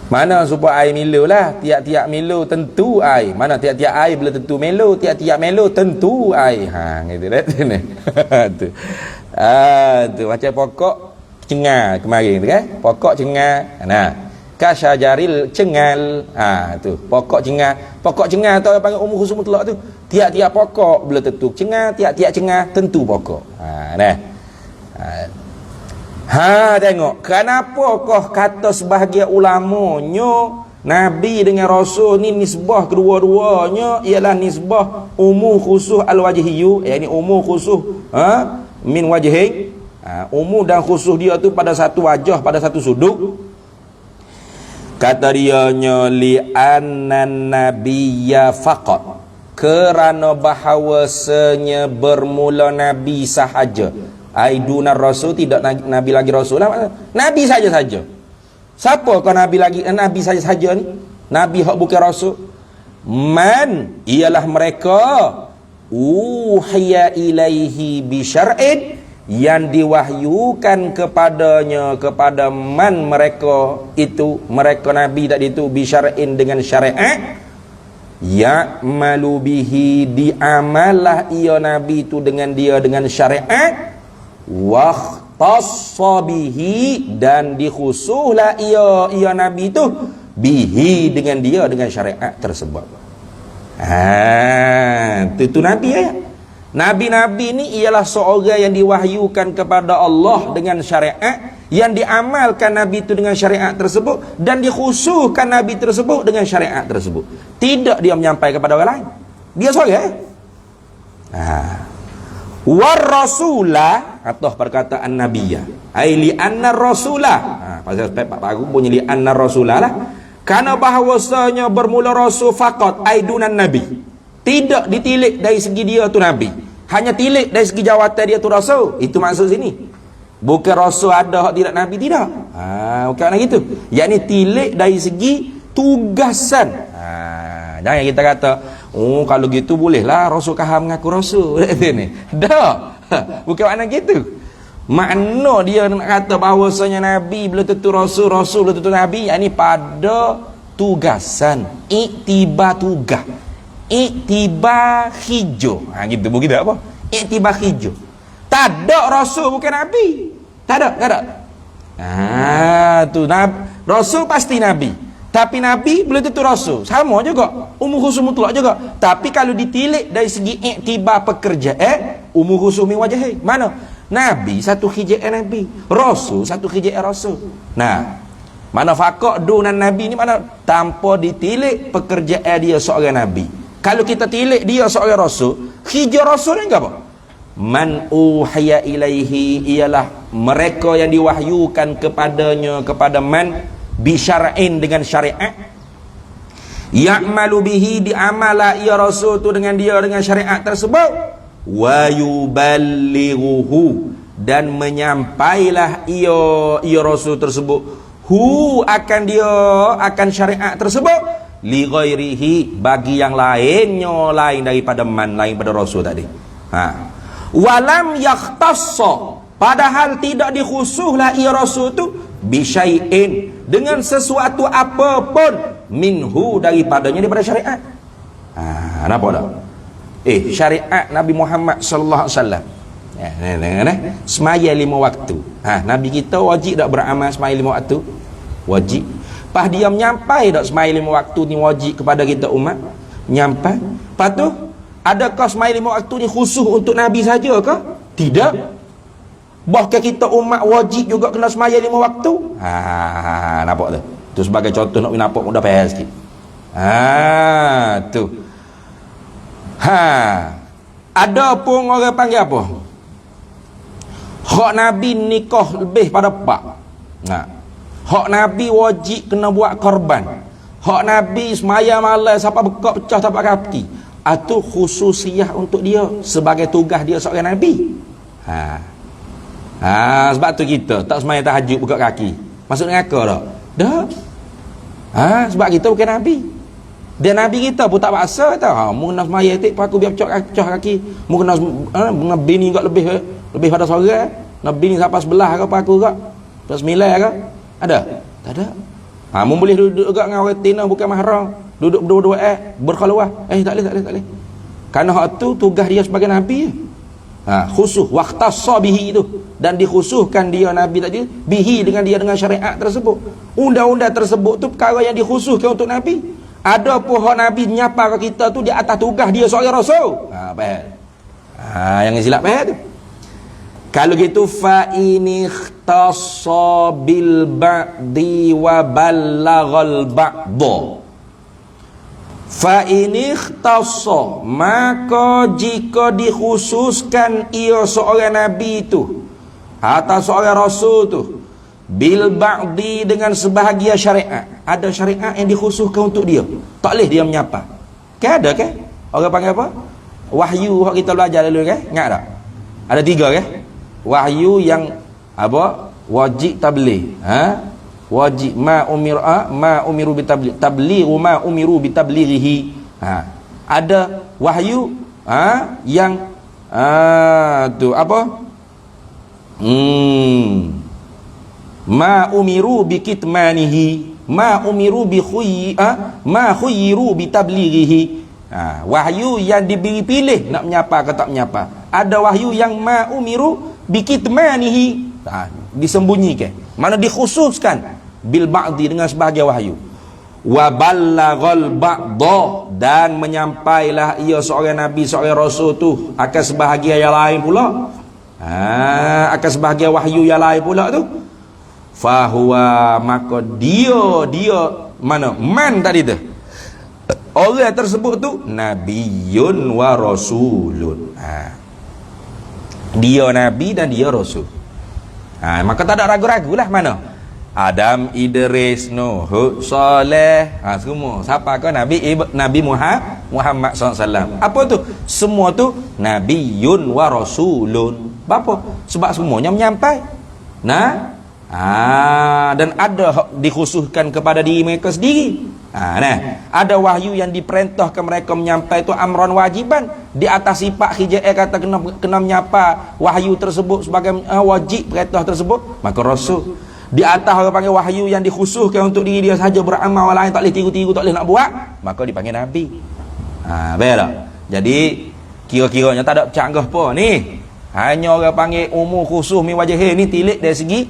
Mana supaya air milo lah. Tiap-tiap milo tentu air. Mana tiap-tiap air belum tentu milo, tiap-tiap milo tentu air. Gitu dah tu ni. Tu macam pokok cengar kemarin tu kan. Pokok cengar. Kasyajaril cengal. Tu pokok cengar. Pokok cengar tu orang panggil umur khusus mutlak tu. Tiap-tiap pokok belum tentu cengar, tiap-tiap cengar tentu pokok. Tengok kenapakah kata sebahagian ulamanya Nabi dengan Rasul ni nisbah kedua-duanya ialah nisbah umur khusus al-wajhiyu, yakni umur khusus min wajhin. Umur dan khusus dia tu pada satu wajah, pada satu sudut. Kata dianya li'annan nabiyya faqat, kerana bahawasanya bermula nabi sahaja. Aidunar rasul, tidak nabi lagi rasul lah. Nabi saja-saja. Siapa kau nabi lagi? Nabi saja-saja ni. Nabi hak bukan rasul. Man, ialah mereka uhiya ilaihi bi syar'in, yang diwahyukan kepadanya, kepada man mereka itu, mereka nabi tadi itu, bi syar'in dengan syariat, ya'malu bihi, diamalah ia nabi itu dengan dia dengan syariat, wahtassa bihi, dan dikhususlah ia nabi itu bihi, dengan dia dengan syariat tersebut. Itu nabi ya. Nabi-nabi ni ialah seorang yang diwahyukan kepada Allah dengan syariat, yang diamalkan nabi itu dengan syariat tersebut, dan dikhususkan nabi tersebut dengan syariat tersebut. Tidak dia menyampaikan kepada orang lain. Dia seorang. War rasulah, atau perkataan nabiyah, ai li anna rasulah. Pasal Pak baru bunyi li anna rasulah lah. Karena bahawasanya bermula rasul faqat aidunan nabi. Tidak ditilik dari segi dia tu nabi, hanya tilik dari segi jawatan dia tu rasul. Itu maksud sini. Bukan rasul ada hak tidak nabi, tidak. Bukan gitu. Yakni tilik dari segi tugasan. Jangan kita kata, kalau gitu bolehlah rasul kaham mengaku rasul. Dah. Bukan makna gitu. Makna dia nak kata bahawasanya nabi belum tentu rasul, rasul belum tentu nabi, yakni pada tugasan, iktibar tugas. Iktibar hijau. Gitu. Begitu apa? Iktibar hijau. Tak ada rasul bukan nabi. Tak ada. Tu rasul pasti nabi. Tapi nabi belum tentu rasul. Sama juga. Umur khusus mutlak juga. Tapi kalau ditilik dari segi iktibar pekerjaan, umur khusus min wajah. Mana? Nabi satu hijau nabi. Rasul satu hijau rasul. Mana fakak dunan nabi ni, mana tanpa ditilik pekerjaan dia seorang nabi. Kalau kita tilik dia seorang rasul, hijau rasul ni apa? Man uhiya ilaihi, ialah mereka yang diwahyukan kepadanya, kepada man bi syar'in, dengan syariat, ya'malu bihi, diamalah ia rasul tu dengan dia dengan syariat tersebut, wa yuballighuhu, dan menyampailah ia rasul tersebut, hu, akan dia, akan syariat tersebut, li ghairihi, bagi yang lainnya, lain daripada man, lain pada rasul tadi. Walam yakhtassa, padahal tidak dikhususlah ia Rasul tu bisyai'in, dengan sesuatu apapun, minhu, daripada syariat. Kenapa dah? Syariat Nabi Muhammad sallallahu alaihi wasallam. Semaya 5 waktu. Nabi kita wajib tak beramal semaya 5 waktu? Wajib. Pas dia menyampai tak semaya 5 waktu ni wajib kepada kita umat? Nyampai. Lepas tu, adakah semaya 5 waktu ni khusus untuk Nabi saja ke? Tidak. Bahkan kita umat wajib juga kena semaya 5 waktu. Nampak tu? Tu sebagai contoh nak nampak mudah faham sikit. Tu. Ada pun orang panggil apa? Hak Nabi nikah lebih pada 4. Hak Nabi wajib kena buat korban. Hak Nabi semaya malam sampai bekak pecah tapak kaki. Itu khususiah untuk dia sebagai tugas dia seorang Nabi. Sebab tu kita tak semaya tahajud buka kaki. Maksud ngaka tak? Dah. Sebab kita bukan Nabi. Dia Nabi kita pun tak paksa tau. Mu kena semaya tik aku biar pecah kaki. Mu kena bini kat lebih pada seorang. Nabi ni sampai sebelah ke apa aku ke? Sampai 9 ke? Ada? Tak ada. Mu boleh duduk juga dengan orang tina bukan mahram. Duduk berdua-dua berkhaluah. Tak boleh. Kerana hak tu tugas dia sebagai Nabi. Khusus waqtassa bihi itu, dan dikhususkan dia Nabi tadi bihi dengan dia dengan syariat tersebut. Undang-undang tersebut tu perkara yang dikhususkan untuk Nabi. Ada pun hak Nabi nyapa ke kita tu di atas tugas dia seorang rasul. Faham? Yang silap faham tu. Kalau gitu fa in ikhtassa bil ba'di wa ballaghal ba'dha. Fa in ikhtassa, maka jika dikhususkan ia seorang nabi itu atau seorang rasul tu bil ba'di, dengan sebahagian syariat. Ada syariat yang dikhususkan untuk dia, tak boleh dia menyapa. Ada ke? Orang panggil apa? Wahyu hak kita belajar dulu ke? Ingat tak? Ada 3 ke? Wahyu yang apa? Wajib tabligh. Wajib ma umiru tablighu ma umiru bitablighihi. Ada wahyu yang tu apa? Ma umiru bikitmanihi, ma umiru bi ma khuyyiru bitablighihi. Wahyu yang diberi pilih nak menyapa ke tak menyapa. Ada wahyu yang ma umiru bikitmanihi, disembunyikan, mana dikhususkan bil ba'di, dengan sebahagian wahyu. Wa ballaghal ba'dha, dan menyampailah ia seorang nabi seorang rasul tu akan sebahagian yang lain pula. Akan sebahagian wahyu yang lain pula tu. Fahuwa, maka dia mana man tadi tu, orang tersebut tu nabiyyun wa rasulun. Dia nabi dan dia rasul. Maka tak ada ragu-ragu lah mana Adam, Idris, Nuh, Saleh, semua. Siapa ke Nabi Muhammad SAW. Apa tu? Semua tu nabiyyun wa rasulun. Apa? Sebab semuanya menyampai. Dan ada dikhususkan kepada diri mereka sendiri. Ada wahyu yang diperintahkan mereka menyampai itu amran wajiban, di atas sifat hijai kata kena menyapa wahyu tersebut sebagai wajib perintah tersebut. Maka rasul di atas orang panggil wahyu yang dikhususkan untuk diri dia saja beramal, orang lain tak boleh tiru-tiru, tak boleh nak buat, maka dipanggil nabi. Betul. Jadi kira-kiranya tak ada canggah apa ni. Hanya orang panggil umur khusus mi wajah ni tilik dari segi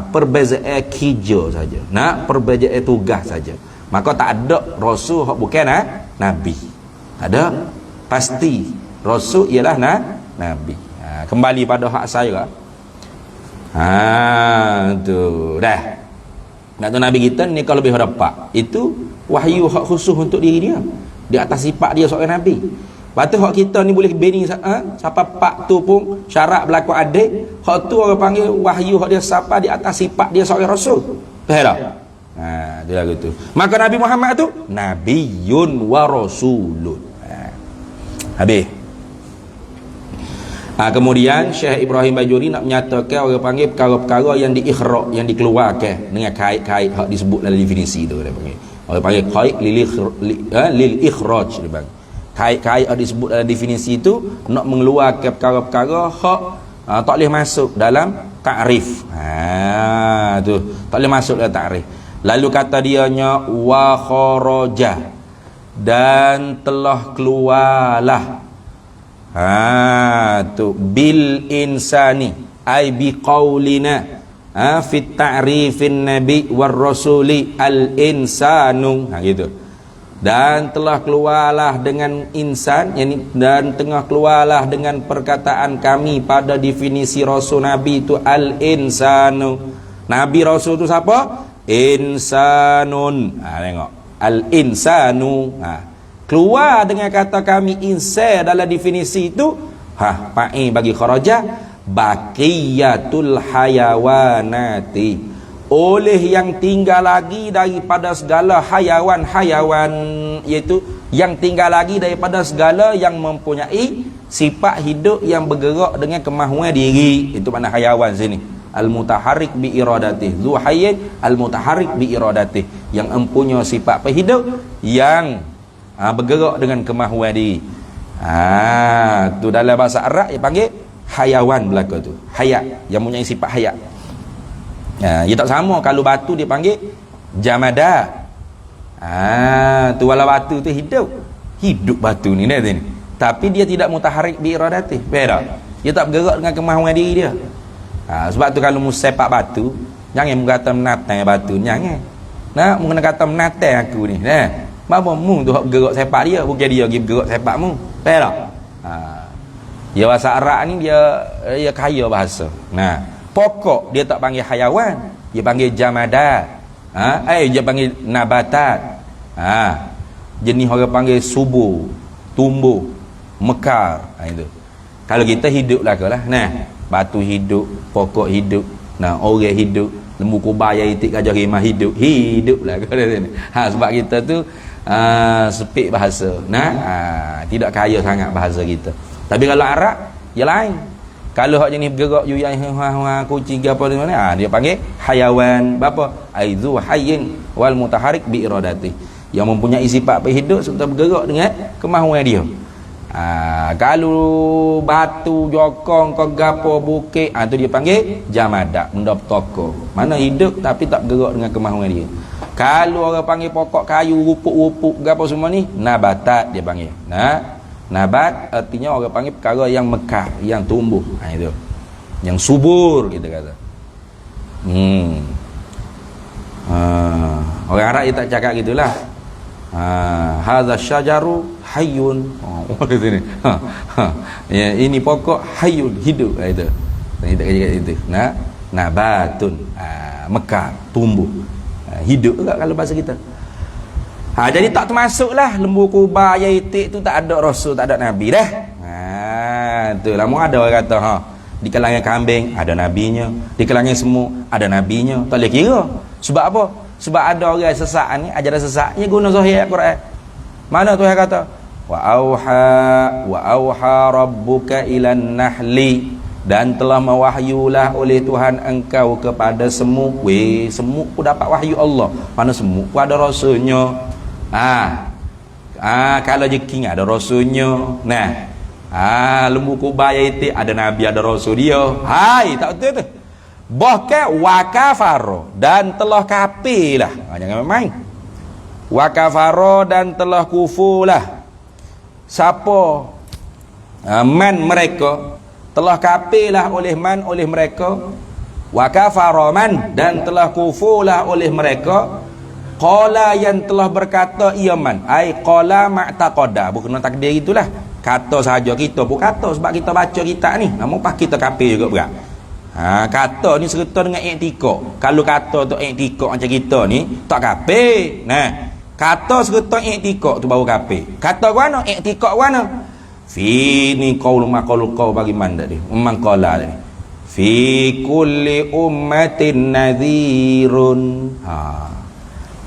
perbezaan kerja saja. Perbezaan tugas saja. Maka tak ada rasul hak bukan nabi. Ada pasti rasul ialah nabi. Kembali pada hak saya. Tu dah. Nak tu nabi kita ni kalau lebih berapa? Itu wahyu hak khusus untuk diri dia. Di atas sifat dia seorang nabi. Lepas tu hak kita ni boleh bini siapa pak tu pun syarat berlaku adik. Hak tu orang panggil wahyu hak dia siapa di atas sifat dia seorang rasul. Faham tak? Dia lagu tu. Maka Nabi Muhammad tu nabiyyun wa rasulun. Habis. Kemudian Syekh Ibrahim Bajuri nak menyatakan orang panggil perkara-perkara yang diikhraj, yang dikeluarkan dengan kait-kait hak disebut dalam definisi tu dia panggil. Orang panggil kait lil ikhraj dia panggil. Kait-kait disebut dalam definisi itu nak mengeluarkan perkara-perkara hak tak boleh masuk dalam takrif. Tu tak boleh masuk dalam takrif. Lalu kata dianya wa kharaja, dan telah keluarlah tu bil insani ai bi qaulina fi ta'rifin nabi war rasuli al insanu, gitu. Dan telah keluarlah dengan insan, yani, dan tengah keluarlah dengan perkataan kami pada definisi rasul nabi itu al insanu. Nabi rasul itu siapa? Insanun. Tengok al insanu. Keluar dengan kata kami insan dalam definisi itu, pa'i bagi kharaja baqiyatul hayawanati, oleh yang tinggal lagi daripada segala hayawan-hayawan, iaitu yang tinggal lagi daripada segala yang mempunyai sifat hidup yang bergerak dengan kemahuan diri. Itu makna hayawan sini. Al-mutaharrik bi iradatih, zu hayyin al-mutaharrik bi iradatih, yang mempunyai sifat hidup yang bergerak dengan kemahuan diri. Tu dalam bahasa Arab dia panggil hayawan belaka tu. Hayat, yang mempunyai sifat hayat. Dia tak sama kalau batu dia panggil jamada. Tu walau batu tu hidup batu ni dah ni. Tapi dia tidak mutaharrik bi iradatih. Beda. Dia tak bergerak dengan kemahuan diri dia. Sebab tu kalau mu sepak batu, jangan mu kata menatang batu, jangan. Nak mu kena kata menatang aku ni. Bapa mu tu hak bergerak sepak dia, bukan dia pergi bergerak sepak mu. Betul tak? Dia bahasa Arab ni dia kaya bahasa. Pokok dia tak panggil hayawan, dia panggil jamadat. Dia panggil nabatat. Jenis orang panggil subur, tumbuh, mekar. Itu. Kalau kita hidup lah ke lah. Batu hidup, pokok hidup, orang hidup, lembu kubaya itik gajah rimah hidup lah ke sini. Sebab kita tu sepik bahasa. Tidak kaya sangat bahasa kita. Tapi kalau Arab dia lain. Kalau hak jenis bergerak yuyai kucing apa di mana, dia panggil hayawan. Apa? Aizu hayyin wal mutaharrik bi iradati, yang mempunyai sifat hidup serta bergerak dengan kemahuan dia. Kalau batu, jokong, gapo, bukit, tu dia panggil jamadak, benda toko. Mana hidup tapi tak bergerak dengan kemahuan dia. Kalau orang panggil pokok kayu, rupuk-rupuk, gapo semua ni, nabatat dia panggil. Nabat artinya orang panggil perkara yang mekar, yang tumbuh. Itu. Yang subur kita kata. Orang Arab dia tak cakap gitulah. Hadza syajaru hayyun. Sini. Ya, ini pokok hayyun, hidup. Itu. Kita cakap itu. Nabatun, mekar, tumbuh. Hidup juga kalau bahasa kita. Jadi tak termasuklah lembu kubah itik tu tak ada rasul, tak ada nabi dah. Tu lama ada orang kata di kalangan kambing ada nabinya, di kalangan semut ada nabinya. Tak boleh kira. Sebab apa? Sebab ada orang sesat ni, ajaran sesatnya guna zahir Al-Quran. Mana Tuhan kata? Wa auha rabbuka ilan nahli, dan telah mewahyulah oleh Tuhan engkau kepada semut. Semut pun dapat wahyu Allah. Mana semut pun ada rasulnya. Kalau jeking ada rasulnya. Lembu kubaya itu ada nabi, ada rasul dia. Tak betul tu. Bahkan wakafaro, dan telah kafirlah. Jangan main. Wakafaro, dan telah kufurlah. Siapa? Man mereka, telah kafirlah oleh man, oleh mereka. Wakafaro man, dan telah kufurlah oleh mereka. Qala, yang telah berkata ia man, ai qala ma'taqada, bukan takdir itulah. Kata saja, kita pun kata sebab kita baca kitab ni. Namun pas kita kafir juga berat. Kata ni serta dengan i'tikad. Kalau kata tu i'tikad macam kita ni tak kafir. Kata serta i'tikad tu baru kafir. Kata mana? I'tikad mana? Fi ni qaul maqul qaul bagi man tadi. Umman qala tadi. Fi kulli ummatin nadhirun.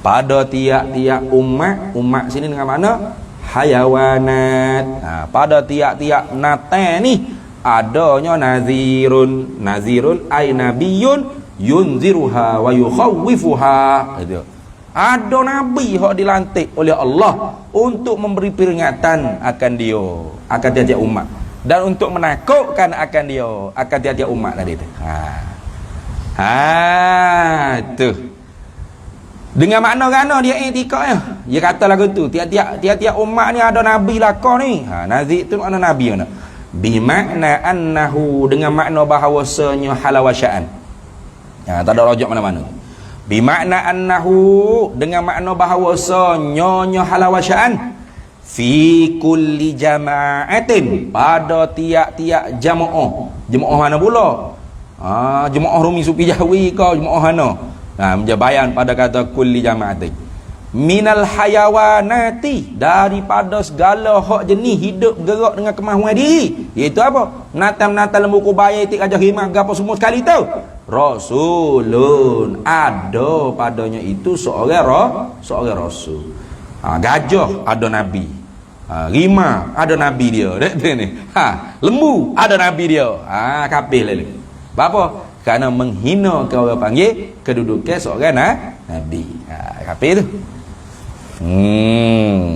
Pada tiap-tiap umat sini dengan mana? Hayawanat. Pada tiap-tiap natan ni adanya nazirun ay nabiyun yunziruha wa yukhawwifuha. Itu. Ada nabi hok dilantik oleh Allah untuk memberi peringatan akan dia, akan tiap-tiap umat, dan untuk menakutkan akan dia, akan tiap-tiap umat tadi tu. Tu. Dengan makna-makna dia i'tikadnya. Dia kata lagu tu, tiap-tiap umat ni ada nabi lakon ni. Nazir tu makna nabi mana? Bi makna annahu, dengan makna bahawasanya halawasya'an. Tak ada rojak mana-mana. Bi makna annahu, dengan makna bahawasanya halawasya'an fi kulli jama'atin, pada tiap-tiap jamaah. Jamaah mana pula? Jemaah Rumi Sufi Jawi ke jemaah mana? Menjabayan pada kata kulli jama'atin. Minal hayawanati, daripada segala hak jenis hidup gerak dengan kemahuan diri. Iaitu apa? Natal lembu kubaya itik aja himah gapo semua sekali tu. Rasulun, ada padanya itu seorang rasul. Gajah ada nabi. Rimah ada nabi dia. Lembu ada nabi dia. Kapil lalu. Apa? Kerana menghina ke orang panggil kedudukan seorang nabi. Kapil tu.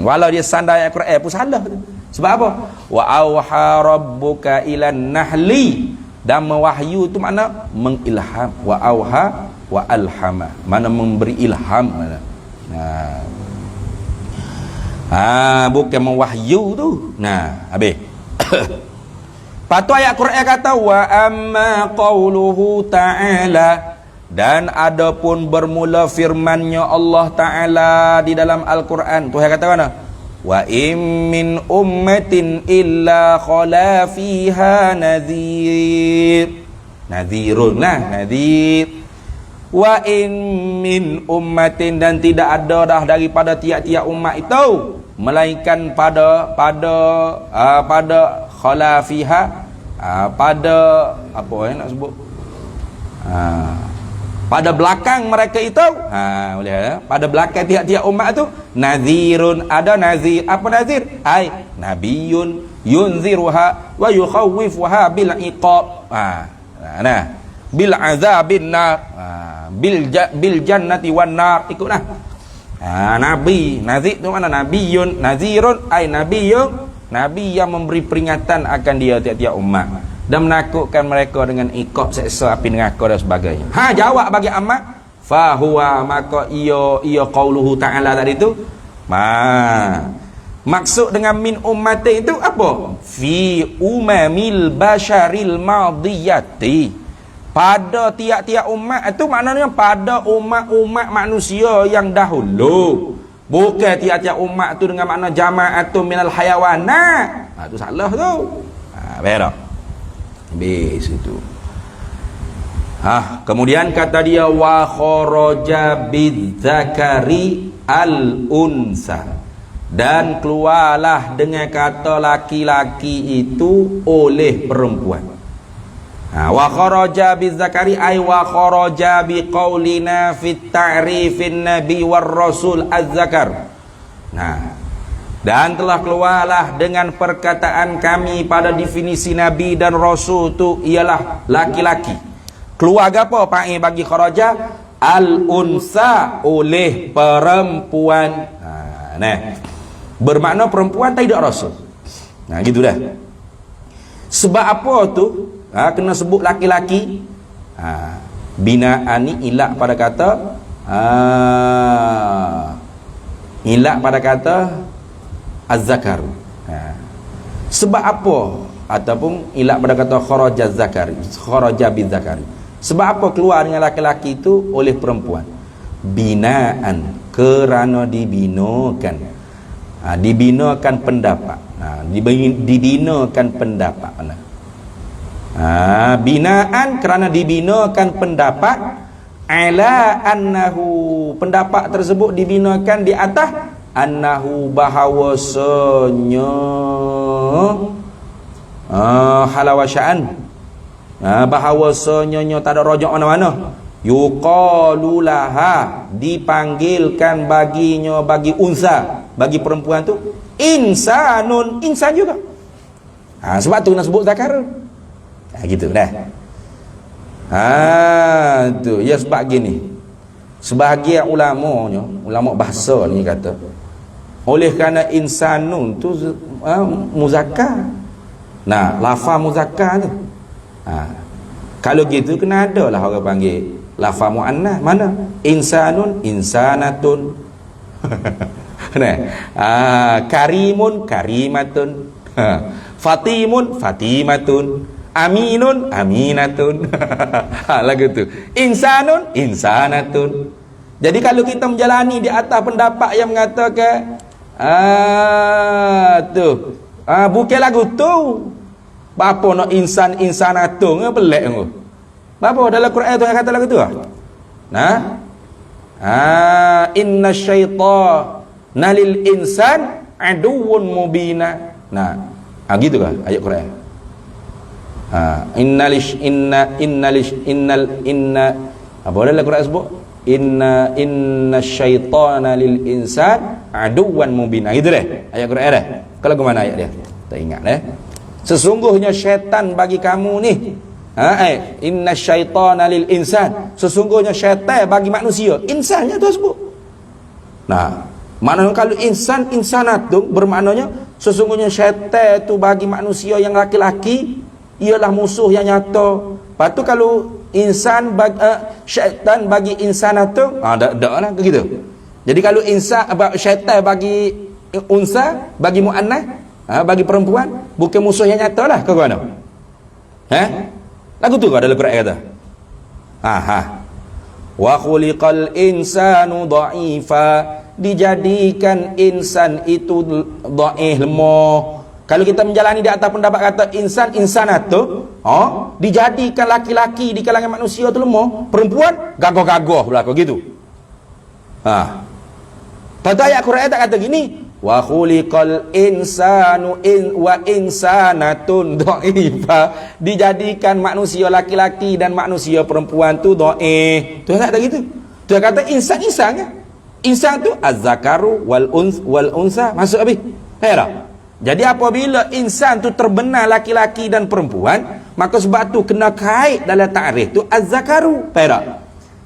Walau dia sandai Al-Quran pun salah. Sebab apa? Wa auha rabbuka ilan nahli, dan mewahyu tu makna mengilham. Wa auha wa alhama, mana memberi ilham mana. Bukan mewahyu tu. Habis. Patu ayat Quran kata wa amma qauluhu ta'ala, dan adapun bermula firman-Nya Allah Ta'ala di dalam Al-Quran. Tuhan kata mana? Wa im min ummatin illa khala fiha nadhir. Nadhirun lah, nadhir. Wa in min ummatin, dan tidak ada dah daripada tiap-tiap umat itu melainkan pada khala fiha, pada apa nak sebut, pada belakang mereka itu, boleh pada belakang tiap-tiap umat tu nazirun, ada nazir. Apa nazir? Ai nabiyun yunziruha wa yukhawwifuha bil iqab. Bil azabin nar, bil jannati wan nar. Ikutlah. Nabi, nazir tu mana? Nabiyun, nazirun ai nabiyun, nabi yang memberi peringatan akan dia tiap-tiap umat dan menakutkan mereka dengan iqab, seksa api neraka dan sebagainya. Jawab bagi amat, fa huwa, maka ia qauluhu ta'ala tadi tu. Maksud dengan min ummati itu apa? Fi umamil basyaril madiyati, pada tiap-tiap umat itu maknanya pada umat-umat manusia yang dahulu. Bukan tiap-tiap umat tu dengan makna jama'atun minal hayawanat. Itu salah tu. Berak. Habis itu. Kemudian kata dia wa kharaja bidzakari al-unsa, dan keluarlah dengan kata laki-laki itu oleh perempuan. Wa kharaja bidzakari ay wa kharaja biqaulina fit ta'rifin nabi war rasul az-zakar. Dan telah keluarlah dengan perkataan kami pada definisi Nabi dan Rasul tu ialah laki-laki. Keluar apa Pak bagi kharaja? Al-unsa, oleh perempuan. Bermakna perempuan tidak Rasul. Gitu dah. Sebab apa tu? Kena sebut laki-laki. Binaan ni ilak pada kata az-zakar. Sebab apa? Ataupun ilak pada kata kharaja zakari, kharaja bizakari. Sebab apa keluar dengan laki-laki itu oleh perempuan? Binaan, kerana dibinakan. Dibinakan pendapat. Dibinakan pendapat. Binaan kerana dibinakan pendapat, ala annahu, pendapat tersebut dibinakan di atas annahu, bahawasanya halawasya'an, bahawasanya tak ada rojak mana-mana. Yuqalu laha, dipanggilkan baginya, bagi unsa, bagi perempuan tu insanun, insan juga. Sebab tu nak sebut zakar. Gitu dah. Tu ya, sebab gini. Sebahagian ulama bahasa ni kata, oleh kerana insanun tu muzakkar. Nah, lafaz muzakkar tu. Kalau gitu kena ada lah orang panggil lafaz muannas. Mana? Insanun, insanatun. Nah, karimun, karimatun. Fatimun, fatimatun. Aminun, aminatun. Lagu tu. Insanun, insanatun. Jadi kalau kita menjalani di atas pendapat yang mengatakan bukan lagu tu. Apa nak insan insanatun pelik tu. Apa dalam Quran tu yang kata lagu tu? Nah. Inna syaitana lil insan aduwwun mubina. Nah, gitu kan ayat Quran. Inna apa dalam Quran sebut? Inna syaitana lil insan aduwwan mubina. Gitu deh ayat Quran dah. Kalau ke mana ayat dia? Tak ingat dah. Sesungguhnya syaitan bagi kamu ni, inna syaitana lil insan, sesungguhnya syaitan bagi manusia. Insannya tu sebut. Nah, maknanya kalau insan insanatun bermaknanya sesungguhnya syaitan tu bagi manusia yang laki-laki ialah musuh yang nyata. Lepas tu kalau insan syaitan bagi insanatun, dak lah begitu. Jadi kalau insan syaitan bagi unsa, bagi muannas, bagi perempuan, bukan musuh yang nyata lah. Kau mana? Lagu tu kau dalam Quran kata. Wa khuliqal insanu dha'ifa, dijadikan insan itu dhaif, lemah. Kalau kita menjalani di atas pendapat kata insan insanat tu, dijadikan laki-laki di kalangan manusia tu lemah, perempuan gagah-gagah belaka gitu. Pada ayat Quran tak kata gini, wa khuliqal insanu wa insanatun dhaifa, dijadikan manusia laki-laki dan manusia perempuan tu dhaif. Tu tak kata gitu. Tu kata insan-insan kan. Insan tu az-zakaru wal unsa, masuk habis. Jadi apabila insan tu terbenar laki-laki dan perempuan, maka sebab tu kena kait dalam takrif tu az-zakaru.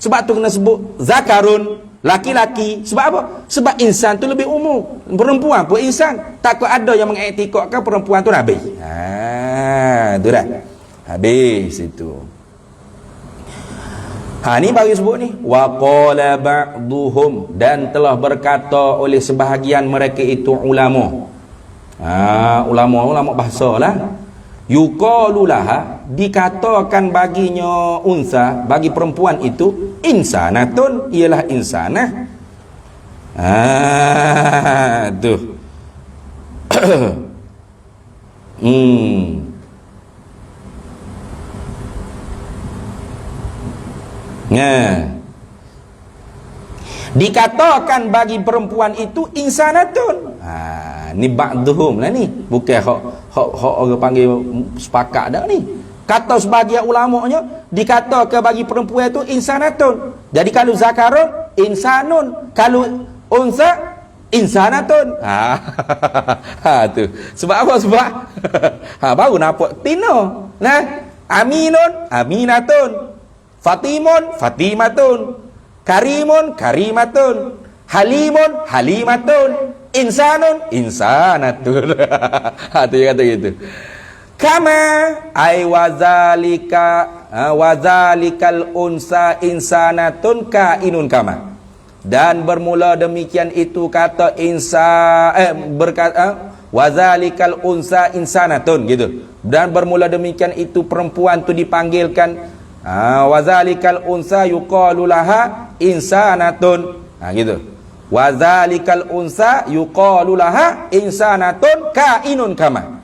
Sebab tu kena sebut zakarun, laki-laki. Sebab apa? Sebab insan tu lebih umum, perempuan pun insan. Takut ada yang mengiktikadkan perempuan tu nabi. Tu dah habis itu. Ni bagi sebut ni, wa qala ba'duhum, dan telah berkata oleh sebahagian mereka itu ulama. Ulama bahasa lah. Yuqalu laha, dikatakan baginya unsa, bagi perempuan itu insanatun, ialah insanah. Tuh. Dikatakan bagi perempuan itu insanatun. Ni ba'duhum lah ni, bukan hak orang panggil sepakat dah ni. Kata sebagian ulamanya dikatakan bagi perempuan itu insanatun. Jadi kalau zakarun insanun, kalau unsa insanatun. Tu. Sebab apa? Sebab baru nampak tina. Nah, aminun aminatun, fatimun fatimatun, karimun karimatun, halimun halimatun, insanun insanatun. Tu dia kata gitu. Kama ay wazalikal unsa insanatun kainun kama. Dan bermula demikian itu kata wazalikal unsa insanatun gitu. Dan bermula demikian itu perempuan tu dipanggilkan wazalikal unsa yuqalu laha insanatun. Gitu. Wazalikal unsa yuqalu laha insanatun kainun kama.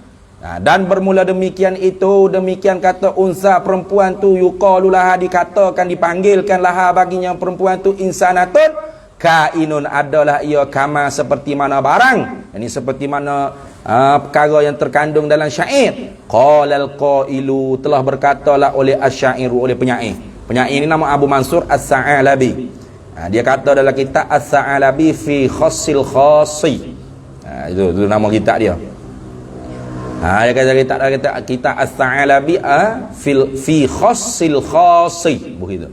Dan bermula demikian itu, demikian kata unsa perempuan tu yuqalu laha, dikatakan dipanggilkan laha baginya perempuan tu insanatun kainun, adalah ia kama seperti mana barang. Ini seperti mana perkara yang terkandung dalam syair. Qalal qailu, telah berkatalah oleh asyairu, oleh penyair. Penyair ini nama Abu Mansur As-Sa'alabi. Dia kata dalam kitab As-Sa'alabi fi khassil khassi. Itu nama kitab dia. Dia kata kita As-Sa'alabi fi khassil khassi, begitu.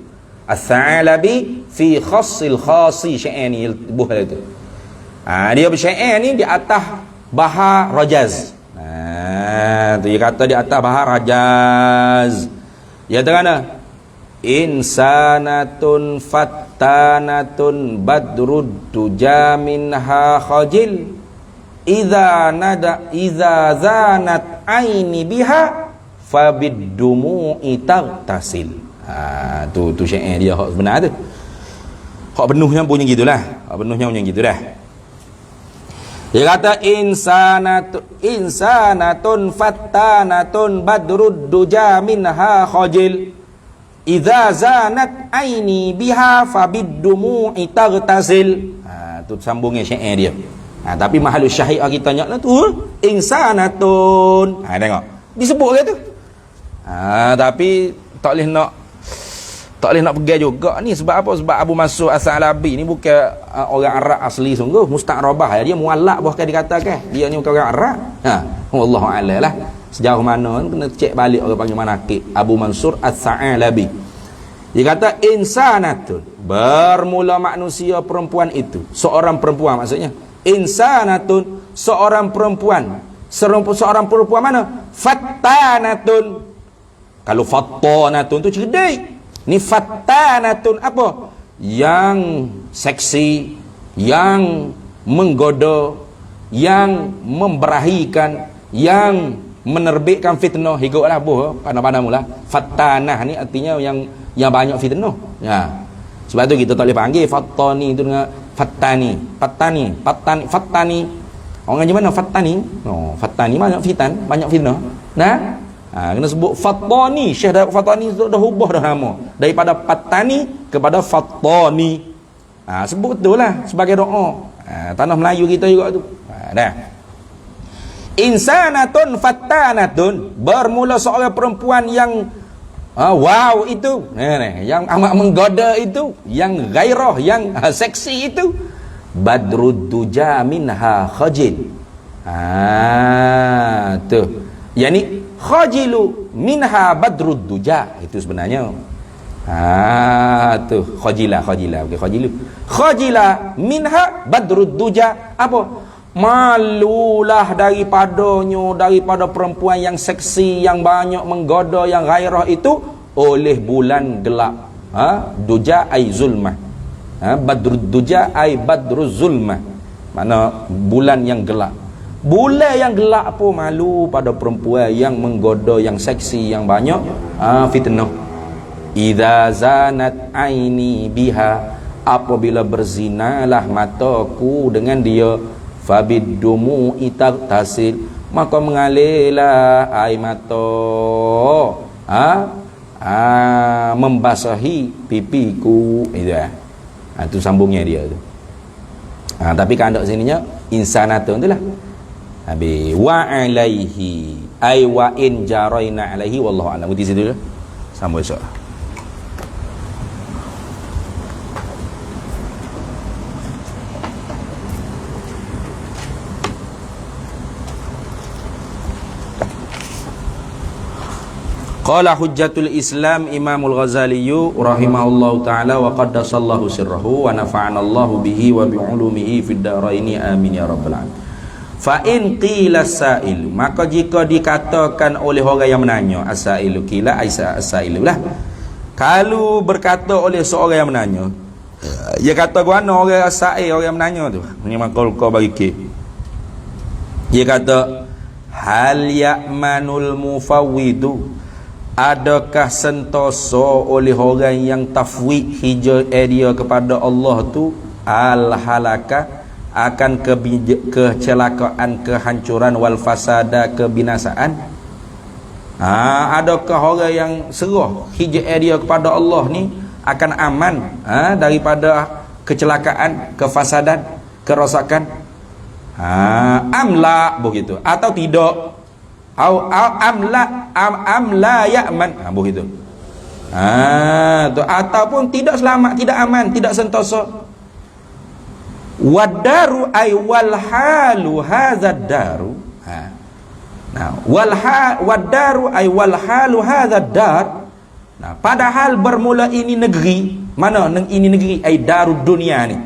As-Sa'alabi fi khassil khasi syair ni buah itu. Dia bersyair ni di atas bahar rajaz. Tu dia kata di atas bahar rajaz. Ya terana insanatun fattanatun badrud duja minha khajil idza zanat aini biha fabid dumu'i taghtasil. Tu syair dia hak sebenar tu. Hak penuhnya bunyi gitulah. Hak penuhnya bunyi gitu dah. Dia kata insanatun fattanatun badrud duja minha khajil idza zanat aini biha fabid dumu'i taghtasil. Tu sambungnya syair dia. Tapi mahalus syahid kita tanya lah tu insanatun. Tengok. Disebut ke tu. Tapi tak boleh nak pegang juga ni. Sebab apa? Sebab Abu Mansur As-Sa'alabi ni bukan orang Arab asli sungguh. Musta'rabah. Dia muallak bahkan dikatakan. Dia ni bukan orang Arab. Wallahu a'lam lah. Sejauh mana kena cek balik orang panggil manakib. Abu Mansur As-Sa'alabi. Dia kata insanatun. Bermula manusia perempuan itu. Seorang perempuan maksudnya. Insanatun. Seorang perempuan. Seorang perempuan mana? Fattanatun. Kalau fattanatun tu cerdik. Ni fattanatun apa? Yang seksi, yang menggoda, yang memberahikan, yang menerbitkan fitnah. Higuklah buh pandang-pandang mula. Fattanah ni artinya yang banyak fitnah. Sebab tu kita tak boleh panggil fattani tu dengan fattani. Fattani. Orang gimana fattani? Fattani banyak fitnah. Kena sebut fattani. Syekh Fattani dah ubah dah nama daripada fattani kepada fattani. Sebut betul lah sebagai doa. Tanah Melayu kita juga tu. Dah. Insanatun fattanatun. Bermula seorang perempuan yang wow itu. Yang amat menggoda itu, yang gairah, yang seksi itu. Badrud duja minha khajil. Tu. Yani khajilu minha badrud duja. Itu sebenarnya tu khajila bukan khajilu. Khajila minha badrud duja. Apa? Malulah daripada perempuan yang seksi, yang banyak menggoda, yang gairah itu oleh bulan gelap. Duja ai zulmah. Badrud duja ai badruz zulmah. Mana bulan yang gelap. Bulan yang gelap pun malu pada perempuan yang menggoda, yang seksi, yang banyak fitnah. Idza zanat aini biha. Apabila berzinalah mataku dengan dia, fabiddumu taghtasil. Maka mengalirlah air mata. Membasahi pipiku. Itu sambungnya dia tu. Tapi kandak sininya insanatun tu lah. Habis wa alaihi ay wa in jaraina alaihi wallahu a'lam. Di situ sambung esok. Qala hujjatul Islam Imamul Ghazali rahimahullahu taala wa qaddasallahu sirrahu wa nafa'anallahu bihi wa bi ulumihi fid dharaini amin ya rabbal alamin. Fa in qila sa'il, maka jika dikatakan oleh orang yang menanya, as-sa'ilu qila as-sa'ilu lah. Kalau berkata oleh seorang yang menanya, dia kata guana orang as-sa'il, orang yang menanya tu. Ni makul kau bagi ke. Dia kata hal ya'manul mufawwidu, adakah sentosa oleh orang yang tafwid hijau dia kepada Allah tu al-halaka, akan kecelakaan, kehancuran, wal fasada, kebinasaan. Adakah orang yang serah hijau dia kepada Allah ni akan aman daripada kecelakaan, kefasadan, kerosakan? Amla begitu atau tidak? Amla ya'man begitu. Ataupun tidak selamat, tidak aman, tidak sentosa. Wadaru ay wal halu hadzal daru. Wadaru ay wal halu hadzal dar. Padahal bermula ini negeri, Mana ini negeri ai darud dunia ni.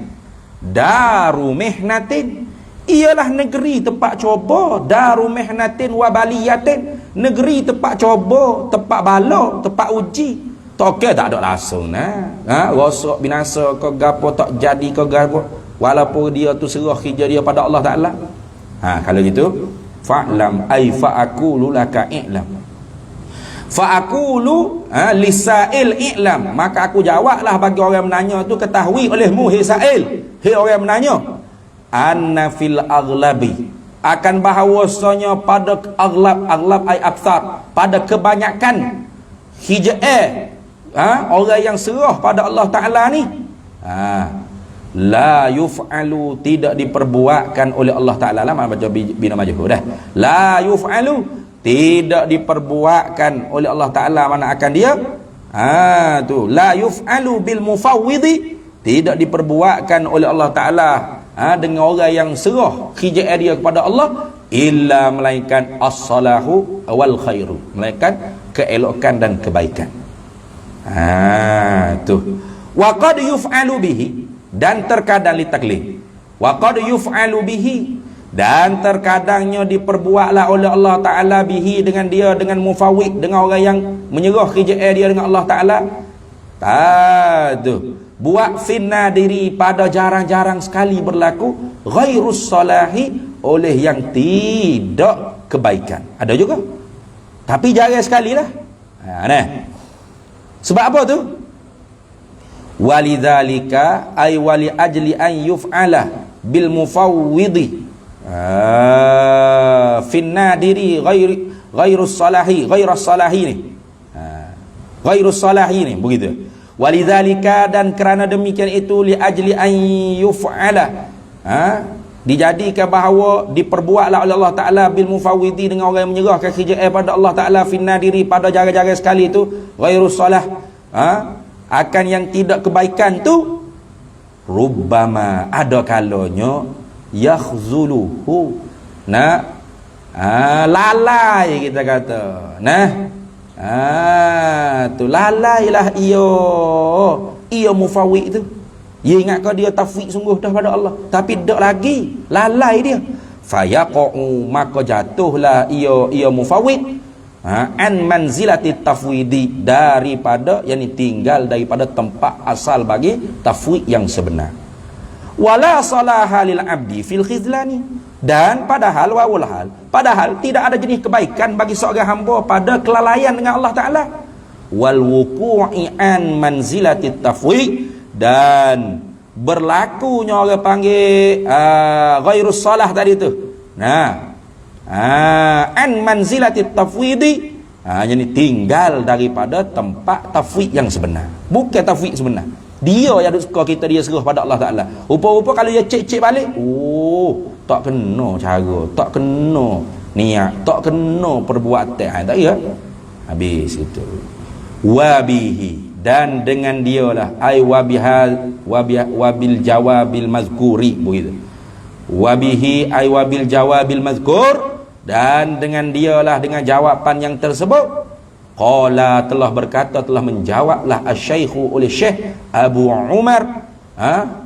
Daru mihnatin, ialah negeri tempat cuba. Daru mihnatin wa baliyatin, negeri tempat cuba, tempat bala, tempat uji. Tokeh tak ada langsung rosak binasa ke gapo tak jadi ke gapo, walaupun dia tu serah kerja dia pada Allah Taala. Kalau gitu fa'lam ai fa'aqulu laka i'lam, fa'aqulu lisail i'lam, maka aku jawablah bagi orang menanya tu, ketahui olehmu hai sa'il, hai orang menanya, anna fil aghlabi, akan bahawasanya pada aghlab ai aktsar, pada kebanyakan orang yang serah pada Allah Taala ni, la yuf'alu, tidak diperbuatkan oleh Allah Ta'ala. Lama baca bina majhul dah. La yuf'alu, tidak diperbuatkan oleh Allah Ta'ala, mana akan dia tu la yuf'alu bil mufawwidi, tidak diperbuatkan oleh Allah Ta'ala dengan orang yang serah kerja dia kepada Allah, illa melainkan as-salahu wal khairu, melainkan keelokan dan kebaikan. Tu wa qad yuf'alu bihi, dan terkadang litaklif, wa qad yuf'alu bihi, dan terkadangnya diperbuatlah oleh Allah Ta'ala bihi, dengan dia, dengan mufawwid, dengan orang yang menyerah kerja dia dengan Allah Ta'ala. Tu buat finna diri, pada jarang-jarang sekali berlaku, ghairus salahi, oleh yang tidak kebaikan. Ada juga, tapi jarang sekali lah. Sebab apa tu? Walidzalika ay wali ajli an yuf'ala bil mufawwidi fin nadiri ghairus salahi, ghairus salahi ni begitu. Walidzalika, dan kerana demikian itu, li ajli an yuf'ala, dijadikan bahawa diperbuatlah oleh Allah Ta'ala bil mufawwidi, dengan orang yang menyerahkan kerja pada Allah Ta'ala, fin nadiri, pada jaga-jaga sekali itu, ghairus salah, akan yang tidak kebaikan tu, rubbama, ada kalanya, yakhzuluhu, lalai, kita kata, tu lalailah ia mufawwid tu. Dia ingat kau dia tafwid sungguh dah pada Allah, tapi tak lagi, lalai dia. Fayaqa'u, maka jatuhlah ia mufawwid an manzilati tafwidi, daripada, yakni tinggal daripada tempat asal bagi tafwid yang sebenar. Wala salaha lil abdi fil khizlani, dan padahal tidak ada jenis kebaikan bagi seorang hamba pada kelalaian dengan Allah Ta'ala. Wal wuqu'i an manzilati tafwid, dan berlakunya orang panggil ghairus salah tadi tu, an manzilati tafwidi, yani tinggal daripada tempat tafwid yang sebenar, bukan tafwid sebenar. Dia yang suka kita, dia serah pada Allah Ta'ala. Rupa-rupa kalau dia cek balik, tak kena cara, tak kena niat, tak kena perbuatan, tak ya, habis itu. Wabihi, dan dengan dialah, ai wabil jawabil mazkuri, begitu. Wabihi ay wabil jawabil mazkur, dan dengan dialah, dengan jawapan yang tersebut, qala, telah berkata, telah menjawablah asy-syaikhu, oleh Syekh Abu Umar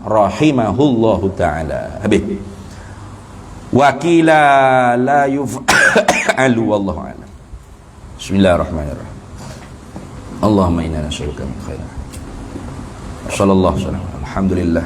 rahimahullahu ta'ala. Habis. Wakila la yuf'alu wallahu a'lam. Bismillahirrahmanirrahim. Allahumma inna nas'aluka min khairin. Sallallahu alaihi wasallam. Alhamdulillah.